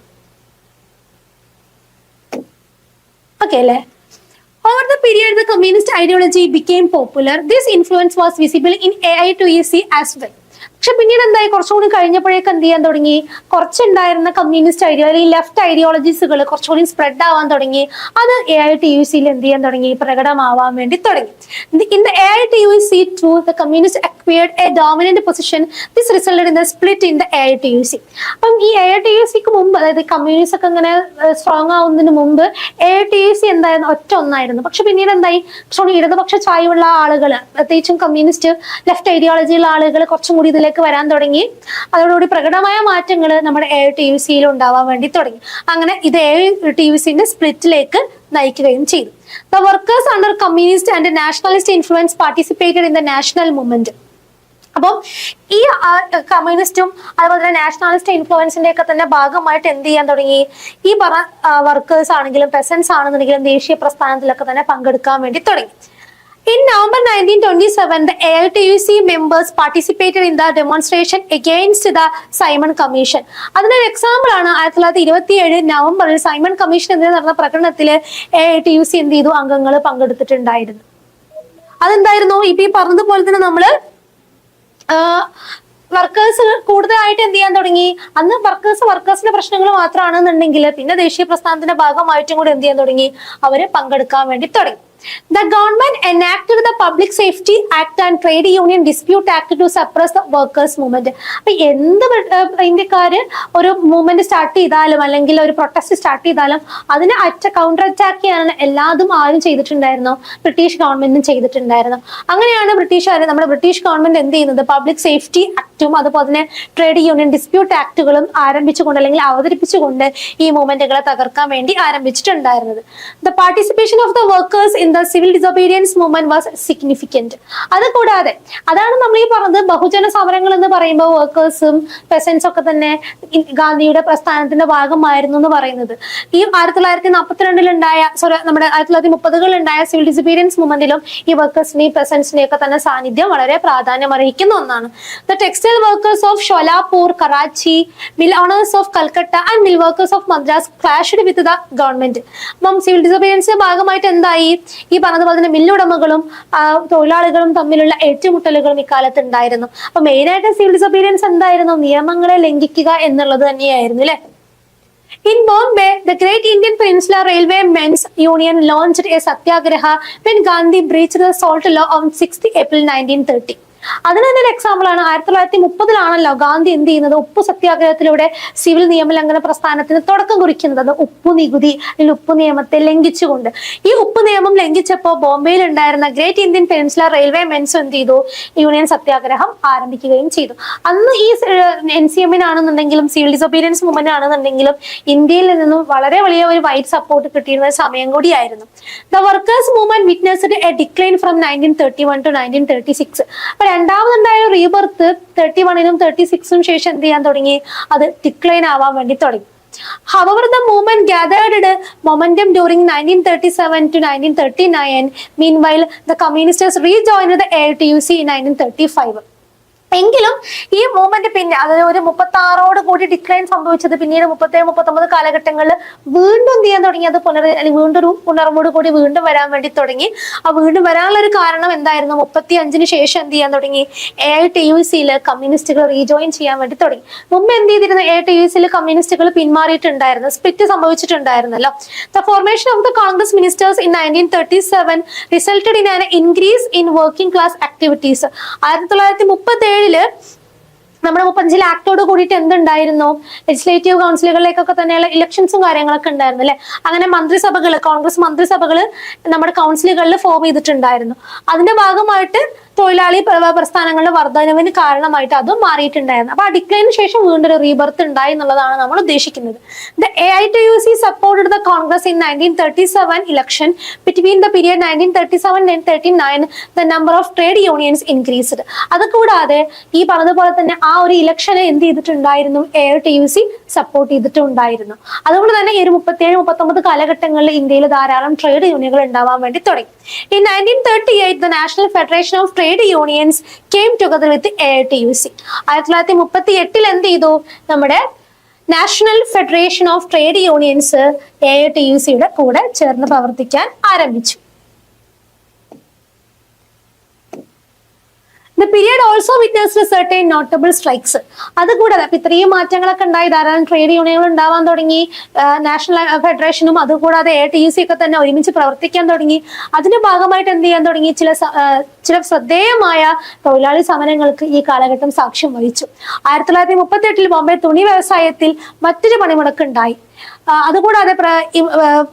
ഓക്കെ അല്ലേ? Over the period, the communist ideology became popular. This influence was visible in AITUC as well. പക്ഷെ പിന്നീട് എന്തായി, കുറച്ചുകൂടി കഴിഞ്ഞപ്പോഴേക്ക് എന്ത് ചെയ്യാൻ തുടങ്ങി, കുറച്ചുണ്ടായിരുന്ന കമ്മ്യൂണിസ്റ്റ് ഐഡിയോ അല്ലെങ്കിൽ ലെഫ്റ്റ് ഐഡിയോളജീസുകൾ കുറച്ചുകൂടി സ്പ്രെഡ് ആവാൻ തുടങ്ങി. അത് AITUC എന്ത് ചെയ്യാൻ തുടങ്ങി, പ്രകടമാവാൻ വേണ്ടി തുടങ്ങി. In the AITUC too, the communists acquired a dominant position. This resulted in the split in the AITUC. അപ്പം ഈ AITUCക്ക് മുമ്പ്, അതായത് കമ്മ്യൂണിസ്റ്റ് ഒക്കെ ഇങ്ങനെ സ്ട്രോങ് ആവുന്നതിന് മുമ്പ് AITUC എന്തായിരുന്നു, ഒറ്റ ഒന്നായിരുന്നു. പക്ഷെ പിന്നീട് എന്തായി, കുറച്ചുകൂടി ഇടതുപക്ഷ ചായവുള്ള ആളുകൾ, പ്രത്യേകിച്ചും കമ്മ്യൂണിസ്റ്റ് ലെഫ്റ്റ് ഐഡിയോളജിയുള്ള ആളുകൾ കുറച്ചും കൂടി ഇതിലേക്ക് വരാൻ തുടങ്ങി. അതോടുകൂടി പ്രകടമായ മാറ്റങ്ങൾ നമ്മുടെ AITUCയിൽ ഉണ്ടാവാൻ വേണ്ടി തുടങ്ങി. അങ്ങനെ ഇത് AITUCന്റെ സ്പ്ലിറ്റിലേക്ക് നയിക്കുകയും ചെയ്തു. The workers under communist and nationalist influence participated in the national movement. അപ്പം ഈ കമ്മ്യൂണിസ്റ്റും അതുപോലെ തന്നെ നാഷണലിസ്റ്റ് ഇൻഫ്ലുവൻസിന്റെ ഒക്കെ തന്നെ ഭാഗമായിട്ട് എന്ത് ചെയ്യാൻ തുടങ്ങി, ഈ പറഞ്ഞ വർക്കേഴ്സ് ആണെങ്കിലും പെസൻസ് ആണെന്നുണ്ടെങ്കിലും ദേശീയ പ്രസ്ഥാനത്തിലൊക്കെ തന്നെ പങ്കെടുക്കാൻ വേണ്ടി തുടങ്ങി. In November 1927, the AITUC members participated in the demonstration against the Simon Commission. അതിനൊരു എക്സാമ്പിൾ ആണ് 1927 നവംബറിൽ സൈമൺ കമ്മീഷനെതിരെ നടന്ന പ്രകടനത്തിൽ AITUC എന്ത് ചെയ്തു, അംഗങ്ങൾ പങ്കെടുത്തിട്ടുണ്ടായിരുന്നു. അതെന്തായിരുന്നു, ഇപ്പൊ ഈ പറഞ്ഞതുപോലെ തന്നെ നമ്മള് വർക്കേഴ്സ് കൂടുതലായിട്ട് എന്ത് ചെയ്യാൻ തുടങ്ങി. അന്ന് വർക്കേഴ്സിന്റെ പ്രശ്നങ്ങൾ മാത്രമാണെന്നുണ്ടെങ്കിൽ പിന്നെ ദേശീയ പ്രസ്ഥാനത്തിന്റെ ഭാഗമായിട്ടും കൂടി എന്ത് ചെയ്യാൻ തുടങ്ങി, അവര് പങ്കെടുക്കാൻ വേണ്ടി തുടങ്ങി. The government enacted the Public Safety Act and Trade Union Dispute Act to suppress the workers' movement. അപ്പൊ എന്ത് ഇന്ത്യക്കാര് ഒരു മൂവ്മെന്റ് സ്റ്റാർട്ട് ചെയ്താലും അല്ലെങ്കിൽ ഒരു പ്രൊട്ടസ്റ്റ് സ്റ്റാർട്ട് ചെയ്താലും അതിനെ കൗണ്ടർ അറ്റാക്ക് ചെയ്യാനാണ് എല്ലാതും ആരും ചെയ്തിട്ടുണ്ടായിരുന്നു, ബ്രിട്ടീഷ് ഗവൺമെന്റും ചെയ്തിട്ടുണ്ടായിരുന്നു. അങ്ങനെയാണ് നമ്മുടെ ബ്രിട്ടീഷ് ഗവൺമെന്റ് എന്ത് ചെയ്യുന്നത്, പബ്ലിക് സേഫ്റ്റി ആക്ടും അതുപോലെ തന്നെ ട്രേഡ് യൂണിയൻ ഡിസ്പ്യൂട്ട് ആക്ടുകളും ആരംഭിച്ചുകൊണ്ട് അല്ലെങ്കിൽ അവതരിപ്പിച്ചുകൊണ്ട് ഈ മൂവ്മെന്റുകളെ തകർക്കാൻ വേണ്ടി ആരംഭിച്ചിട്ടുണ്ടായിരുന്നത്. The participation of the workers in the civil disobedience movement was significant. അതുകൂടാതെ അതാണ് നമ്മൾ ഈ പറഞ്ഞത് ബഹുജന സമരങ്ങൾ എന്ന് പറയുമ്പോൾ വർക്കേഴ്സും പെസൻസും ഒക്കെ തന്നെ ഗാന്ധിയുടെ പ്രസ്ഥാനത്തിന്റെ ഭാഗമായിരുന്നു എന്ന് പറയുന്നത്. ഈ 1942 നമ്മുടെ 1930 ഉണ്ടായ സിവിൽ ഡിസൊബീഡിയൻസ് മൂവ്മെന്റിലും ഈ വർക്കേഴ്സിനെയും പെസൻസിനെയും ഒക്കെ തന്നെ സാന്നിധ്യം വളരെ പ്രാധാന്യം അർഹിക്കുന്ന ഒന്നാണ്. The textile workers of Sholapur, Karachi, mill owners of Calcutta and mill workers of Madras clashed with the government. അപ്പം സിവിൽ ഡിസൊബീഡിയൻസിന്റെ ഭാഗമായിട്ട് എന്തായി, ഈ പറഞ്ഞതുപോലെ തന്നെ മില്ലുടമകളും തൊഴിലാളികളും തമ്മിലുള്ള ഏറ്റുമുട്ടലുകളും ഇക്കാലത്ത് ഉണ്ടായിരുന്നു. അപ്പൊ മെയിനായിട്ട് സിവിൽ ഡിസൊബീഡിയൻസ് എന്തായിരുന്നു, നിയമങ്ങളെ ലംഘിക്കുക എന്നുള്ളത് തന്നെയായിരുന്നു അല്ലെ. In Bombay, the Great Indian Peninsula Railway Men's Union launched a satyagraha when Gandhi breached the Salt Law on 6th April 1930. അതിന് തന്നെ ഒരു എക്സാമ്പിൾ ആണ് 1930 ഗാന്ധി എന്ത് ചെയ്യുന്നത്, ഉപ്പു സത്യാഗ്രഹത്തിലൂടെ സിവിൽ നിയമലംഘന പ്രസ്ഥാനത്തിന് തുടക്കം കുറിക്കുന്നത്. അത് ഉപ്പു നികുതി അല്ലെങ്കിൽ ഉപ്പു നിയമത്തെ ലംഘിച്ചുകൊണ്ട്. ഈ ഉപ്പു നിയമം ലംഘിച്ചപ്പോൾ ബോംബെയിൽ ഉണ്ടായിരുന്ന great Indian peninsula railway men's എന്ത് ചെയ്തു, യൂണിയൻ സത്യാഗ്രഹം ആരംഭിക്കുകയും ചെയ്തു. അന്ന് ഈ NCM-നാണെന്നുണ്ടെങ്കിലും സിവിൽ ഡിസൊബീഡിയൻസ് മൂവ്മെന്റ് ആണെന്നുണ്ടെങ്കിലും ഇന്ത്യയിൽ നിന്നും വളരെ വലിയ ഒരു വൈഡ് സപ്പോർട്ട് കിട്ടിയിരുന്ന സമയം കൂടിയായിരുന്നു. The workers movement witnessed a decline from 1931 to 1936. രണ്ടാമതുണ്ടായ റീബർത്ത് 31-നും 36-നും ശേഷം എന്ത് ചെയ്യാൻ തുടങ്ങി, അത് ഡിക്ലൈൻ ആവാൻ വേണ്ടി തുടങ്ങി. However, the movement gathered momentum during 1937 to 1939. Meanwhile, the communists rejoined the AITUC in 1935. എങ്കിലും ഈ മൂവ്മെന്റ് പിന്നെ അതായത് ഒരു 36 കൂടി ഡിക്ലൈൻ സംഭവിച്ചത് പിന്നീട് 37-39 കാലഘട്ടങ്ങളിൽ വീണ്ടും എന്ത് ചെയ്യാൻ തുടങ്ങി, അത് വീണ്ടും ഒരു ഉണർവോട് കൂടി വീണ്ടും വരാൻ വേണ്ടി തുടങ്ങി. ആ വീണ്ടും വരാനുള്ള ഒരു കാരണം എന്തായിരുന്നു, 35-ന് ശേഷം എന്ത് ചെയ്യാൻ തുടങ്ങി, AITUCയിൽ കമ്മ്യൂണിസ്റ്റുകൾ റീജോയിൻ ചെയ്യാൻ വേണ്ടി തുടങ്ങി. മുമ്പ് എന്ത് ചെയ്തിരുന്നു, AITUCയിൽ കമ്മ്യൂണിസ്റ്റുകൾ പിന്മാറിയിട്ടുണ്ടായിരുന്നു, split സംഭവിച്ചിട്ടുണ്ടായിരുന്നല്ലോ. The formation of the Congress ministers in 1937 resulted in an increase in working class activities. 1937 നമ്മുടെ 35 ആക്ടോട് കൂടിയിട്ട് എന്തുണ്ടായിരുന്നു, ലെജിസ്ലേറ്റീവ് കൗൺസിലുകളിലേക്കൊക്കെ തന്നെയുള്ള ഇലക്ഷൻസും കാര്യങ്ങളൊക്കെ ഉണ്ടായിരുന്നു അല്ലെ. അങ്ങനെ മന്ത്രിസഭകള്, കോൺഗ്രസ് മന്ത്രിസഭകള് നമ്മുടെ കൗൺസിലുകളിൽ ഫോം ചെയ്തിട്ടുണ്ടായിരുന്നു. അതിന്റെ ഭാഗമായിട്ട് തൊഴിലാളി പ്രസ്ഥാനങ്ങളുടെ വർധനവിന് കാരണമായിട്ട് അതും മാറിയിട്ടുണ്ടായിരുന്നു. അപ്പൊ ആ ഡിക്ലൈനു ശേഷം വീണ്ടും ഒരു റീബർത്ത് ഉണ്ടായി എന്നുള്ളതാണ് നമ്മൾ ഉദ്ദേശിക്കുന്നത്. The AITUC supported the Congress in 1937 election. Between the period 1937 and 1939, the number of trade unions increased. അതുകൂടാതെ ഈ പറഞ്ഞതുപോലെ തന്നെ ആ ഒരു ഇലക്ഷനെ എന്ത് ചെയ്തിട്ടുണ്ടായിരുന്നു, AITUC സപ്പോർട്ട് ചെയ്തിട്ടുണ്ടായിരുന്നു. അതുകൊണ്ട് തന്നെ ഈ ഒരു 37-39 കാലഘട്ടങ്ങളിൽ ഇന്ത്യയിൽ ധാരാളം ട്രേഡ് യൂണിയനുകൾ ഉണ്ടാവാൻ വേണ്ടി തുടങ്ങി. In 1938, the National Federation of Trade Unions came together with the AITUC. 1938 എന്ത് ചെയ്തു, നമ്മുടെ National Federation of Trade Unions AITUCയുടെ കൂടെ ചേർന്ന് പ്രവർത്തിക്കാൻ ആരംഭിച്ചു. The period also witnessed certain notable strikes. അതുകൂടാതെ അപ്പൊ ഇത്രയും മാറ്റങ്ങളൊക്കെ ഉണ്ടായി, ധാരാളം ട്രേഡ് യൂണിയനുകൾ ഉണ്ടാവാൻ തുടങ്ങി, നാഷണൽ ഫെഡറേഷനും അതുകൂടാതെ ATUC ഒക്കെ തന്നെ ഒരുമിച്ച് പ്രവർത്തിക്കാൻ തുടങ്ങി. അതിന്റെ ഭാഗമായിട്ട് എന്ത് ചെയ്യാൻ തുടങ്ങി, ചില ശ്രദ്ധേയമായ തൊഴിലാളി സമരങ്ങൾക്ക് ഈ കാലഘട്ടം സാക്ഷ്യം വഹിച്ചു. 1938 ബോംബെ തുണി വ്യവസായത്തിൽ മറ്റൊരു പണിമുടക്ക് ഉണ്ടായി. അതുകൂടാതെ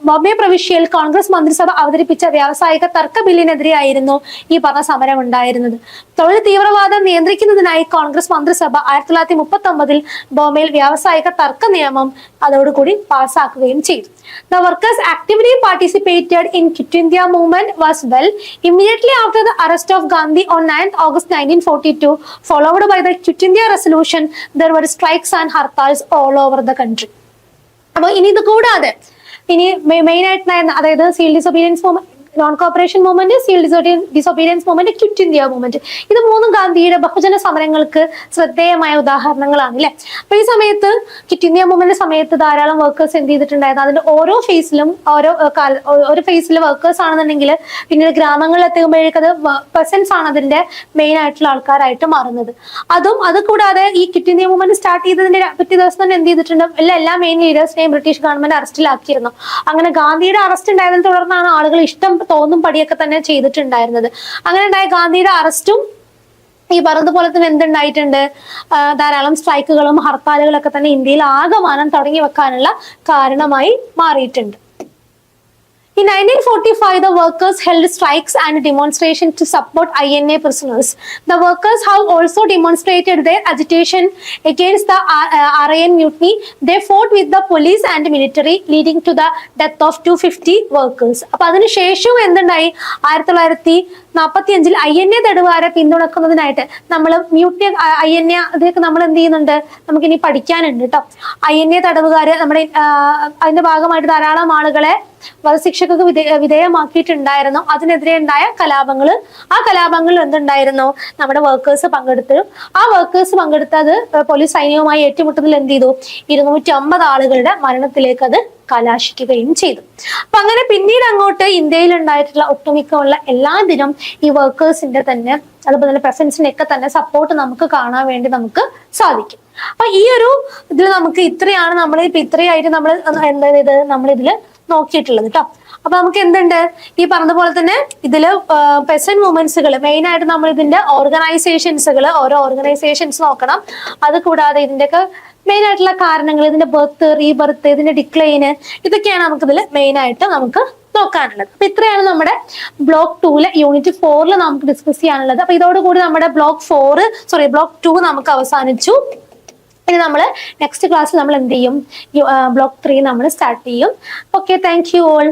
ബോംബെ പ്രവിശ്യയിൽ കോൺഗ്രസ് മന്ത്രിസഭ അവതരിപ്പിച്ച വ്യാവസായിക തർക്ക ബില്ലിനെതിരെയായിരുന്നു ഈ പറഞ്ഞ സമരം ഉണ്ടായിരുന്നത്. തൊഴിൽ തീവ്രവാദം നിയന്ത്രിക്കുന്നതിനായി കോൺഗ്രസ് മന്ത്രിസഭ 1939 ബോംബെയിൽ വ്യാവസായിക തർക്ക നിയമം അതോടുകൂടി പാസ്സാക്കുകയും ചെയ്തു. The workers actively participated in Quit India movement was well. Immediately after the arrest of Gandhi on 9th August 1942, followed by the Quit India resolution, there were strikes and hartals all over the country. അപ്പൊ ഇനി ഇത് കൂടാതെ ഇനി main ആയിട്ടുണ്ടായിരുന്ന, അതായത് civil disobedience movement, non corporation movement, civil disobedience movement, quit India movement, ഇത് മൂന്നും ഗാന്ധിയുടെ ബഹുജന സമരങ്ങൾക്ക് ശ്രദ്ധേയമായ ഉദാഹരണങ്ങളാണ് അല്ലെ. അപ്പൊ ഈ സമയത്ത് ക്വിറ്റ് ഇന്ത്യ മൂവ്മെന്റ് സമയത്ത് ധാരാളം വർക്കേഴ്സ് എന്ത് ചെയ്തിട്ടുണ്ടായിരുന്നു, അതിന്റെ ഓരോ ഫേസിലും വർക്കേഴ്സ് ആണെന്നുണ്ടെങ്കിൽ പിന്നീട് ഗ്രാമങ്ങളിൽ എത്തുമ്പോഴേക്കും അത് പെർസൻസ് ആണ് അതിന്റെ മെയിൻ ആയിട്ടുള്ള ആൾക്കാരായിട്ട് മാറുന്നത്. അത് കൂടാതെ ഈ ക്വിറ്റ് ഇന്ത്യ മൂവ്മെന്റ് സ്റ്റാർട്ട് ചെയ്തതിന്റെ പിറ്റേ ദിവസം തന്നെ എന്ത് ചെയ്തിട്ടുണ്ട്, എല്ലാ മെയിൻ ലീഡേഴ്സിനെയും ബ്രിട്ടീഷ് ഗവൺമെന്റ് അറസ്റ്റിലാക്കിയിരുന്നു. അങ്ങനെ ഗാന്ധിയുടെ അറസ്റ്റ് ഉണ്ടായതിനെ തുടർന്നാണ് ആളുകൾ ഇഷ്ടം തോന്നും പടിയൊക്കെ തന്നെ ചെയ്തിട്ടുണ്ടായിരുന്നത്. അങ്ങനെ ഉണ്ടായ ഗാന്ധിയുടെ അറസ്റ്റും ഈ പറഞ്ഞതുപോലെ തന്നെ എന്തുണ്ടായിട്ടുണ്ട്, ധാരാളം സ്ട്രൈക്കുകളും ഹർത്താലുകളൊക്കെ തന്നെ ഇന്ത്യയിൽ ആകമാനം തുടങ്ങി വെക്കാനുള്ള കാരണമായി മാറിയിട്ടുണ്ട്. In 1945, the workers held strikes and demonstrations to support INA prisoners. The workers have also demonstrated their agitation against the RIN mutiny. They fought with the police and military, leading to the death of 250 workers. അപ്പൊ അതിനുശേഷം എന്തുണ്ടായി, 1945 INA തടവുകാരെ പിന്തുണക്കുന്നതിനായിട്ട് നമ്മൾ mutiny INA അതൊക്കെ നമ്മൾ എന്ത് ചെയ്യുന്നുണ്ട്, നമുക്കിനി പഠിക്കാനുണ്ട് കേട്ടോ. INA തടവുകാര് നമ്മുടെ അതിന്റെ ഭാഗമായിട്ട് ധാരാളം ആളുകളെ വധശിക്ഷക്ക് വിധേയമാക്കിയിട്ടുണ്ടായിരുന്നു. അതിനെതിരെ ഉണ്ടായ കലാപങ്ങള്, ആ കലാപങ്ങളിൽ എന്തുണ്ടായിരുന്നു, നമ്മുടെ വർക്കേഴ്സ് പങ്കെടുത്തു. ആ വർക്കേഴ്സ് പങ്കെടുത്തത് പോലീസ് സൈന്യവുമായി ഏറ്റുമുട്ടതിൽ എന്ത് ചെയ്തു, 250 ആളുകളുടെ മരണത്തിലേക്ക് അത് കലാശിക്കുകയും ചെയ്തു. അപ്പൊ അങ്ങനെ പിന്നീട് അങ്ങോട്ട് ഇന്ത്യയിൽ ഉണ്ടായിട്ടുള്ള ഒട്ടുമിക്കുള്ള എല്ലാത്തിനും ഈ വർക്കേഴ്സിന്റെ തന്നെ അതുപോലെ തന്നെ പ്രസൻസിന്റെ ഒക്കെ തന്നെ സപ്പോർട്ട് നമുക്ക് കാണാൻ വേണ്ടി നമുക്ക് സാധിക്കും. അപ്പൊ ഈ ഒരു ഇതിൽ നമുക്ക് ഇത്രയാണ് ഇത്രയായിട്ട് നമ്മളിതില് നോക്കിയിട്ടുള്ളത് കേട്ടോ. അപ്പൊ നമുക്ക് എന്തുണ്ട്, ഈ പറഞ്ഞതുപോലെ തന്നെ ഇതില് പെസന്റ് മൂവ്മെന്റ്സുകൾ മെയിൻ ആയിട്ട് നമ്മൾ ഇതിന്റെ ഓരോ ഓർഗനൈസേഷൻസ് നോക്കണം. അത് കൂടാതെ ഇതിന്റെയൊക്കെ മെയിൻ ആയിട്ടുള്ള കാരണങ്ങൾ, ഇതിന്റെ ബർത്ത്, റീബർത്ത്, ഇതിന്റെ ഡിക്ലൈന്, ഇതൊക്കെയാണ് നമുക്കിതിൽ മെയിൻ ആയിട്ട് നമുക്ക് നോക്കാനുള്ളത്. അപ്പൊ ഇത്രയാണ് നമ്മുടെ ബ്ലോക്ക് 2 യൂണിറ്റ് 4 നമുക്ക് ഡിസ്കസ് ചെയ്യാനുള്ളത്. അപ്പൊ ഇതോടുകൂടി നമ്മുടെ ബ്ലോക്ക് 2 നമുക്ക് അവസാനിച്ചു. ഇനി നമ്മൾ നെക്സ്റ്റ് ക്ലാസ്സിൽ നമ്മൾ എന്ത് ചെയ്യും, ബ്ലോക്ക് 3 നമ്മൾ സ്റ്റാർട്ട് ചെയ്യും. Okay, thank you all.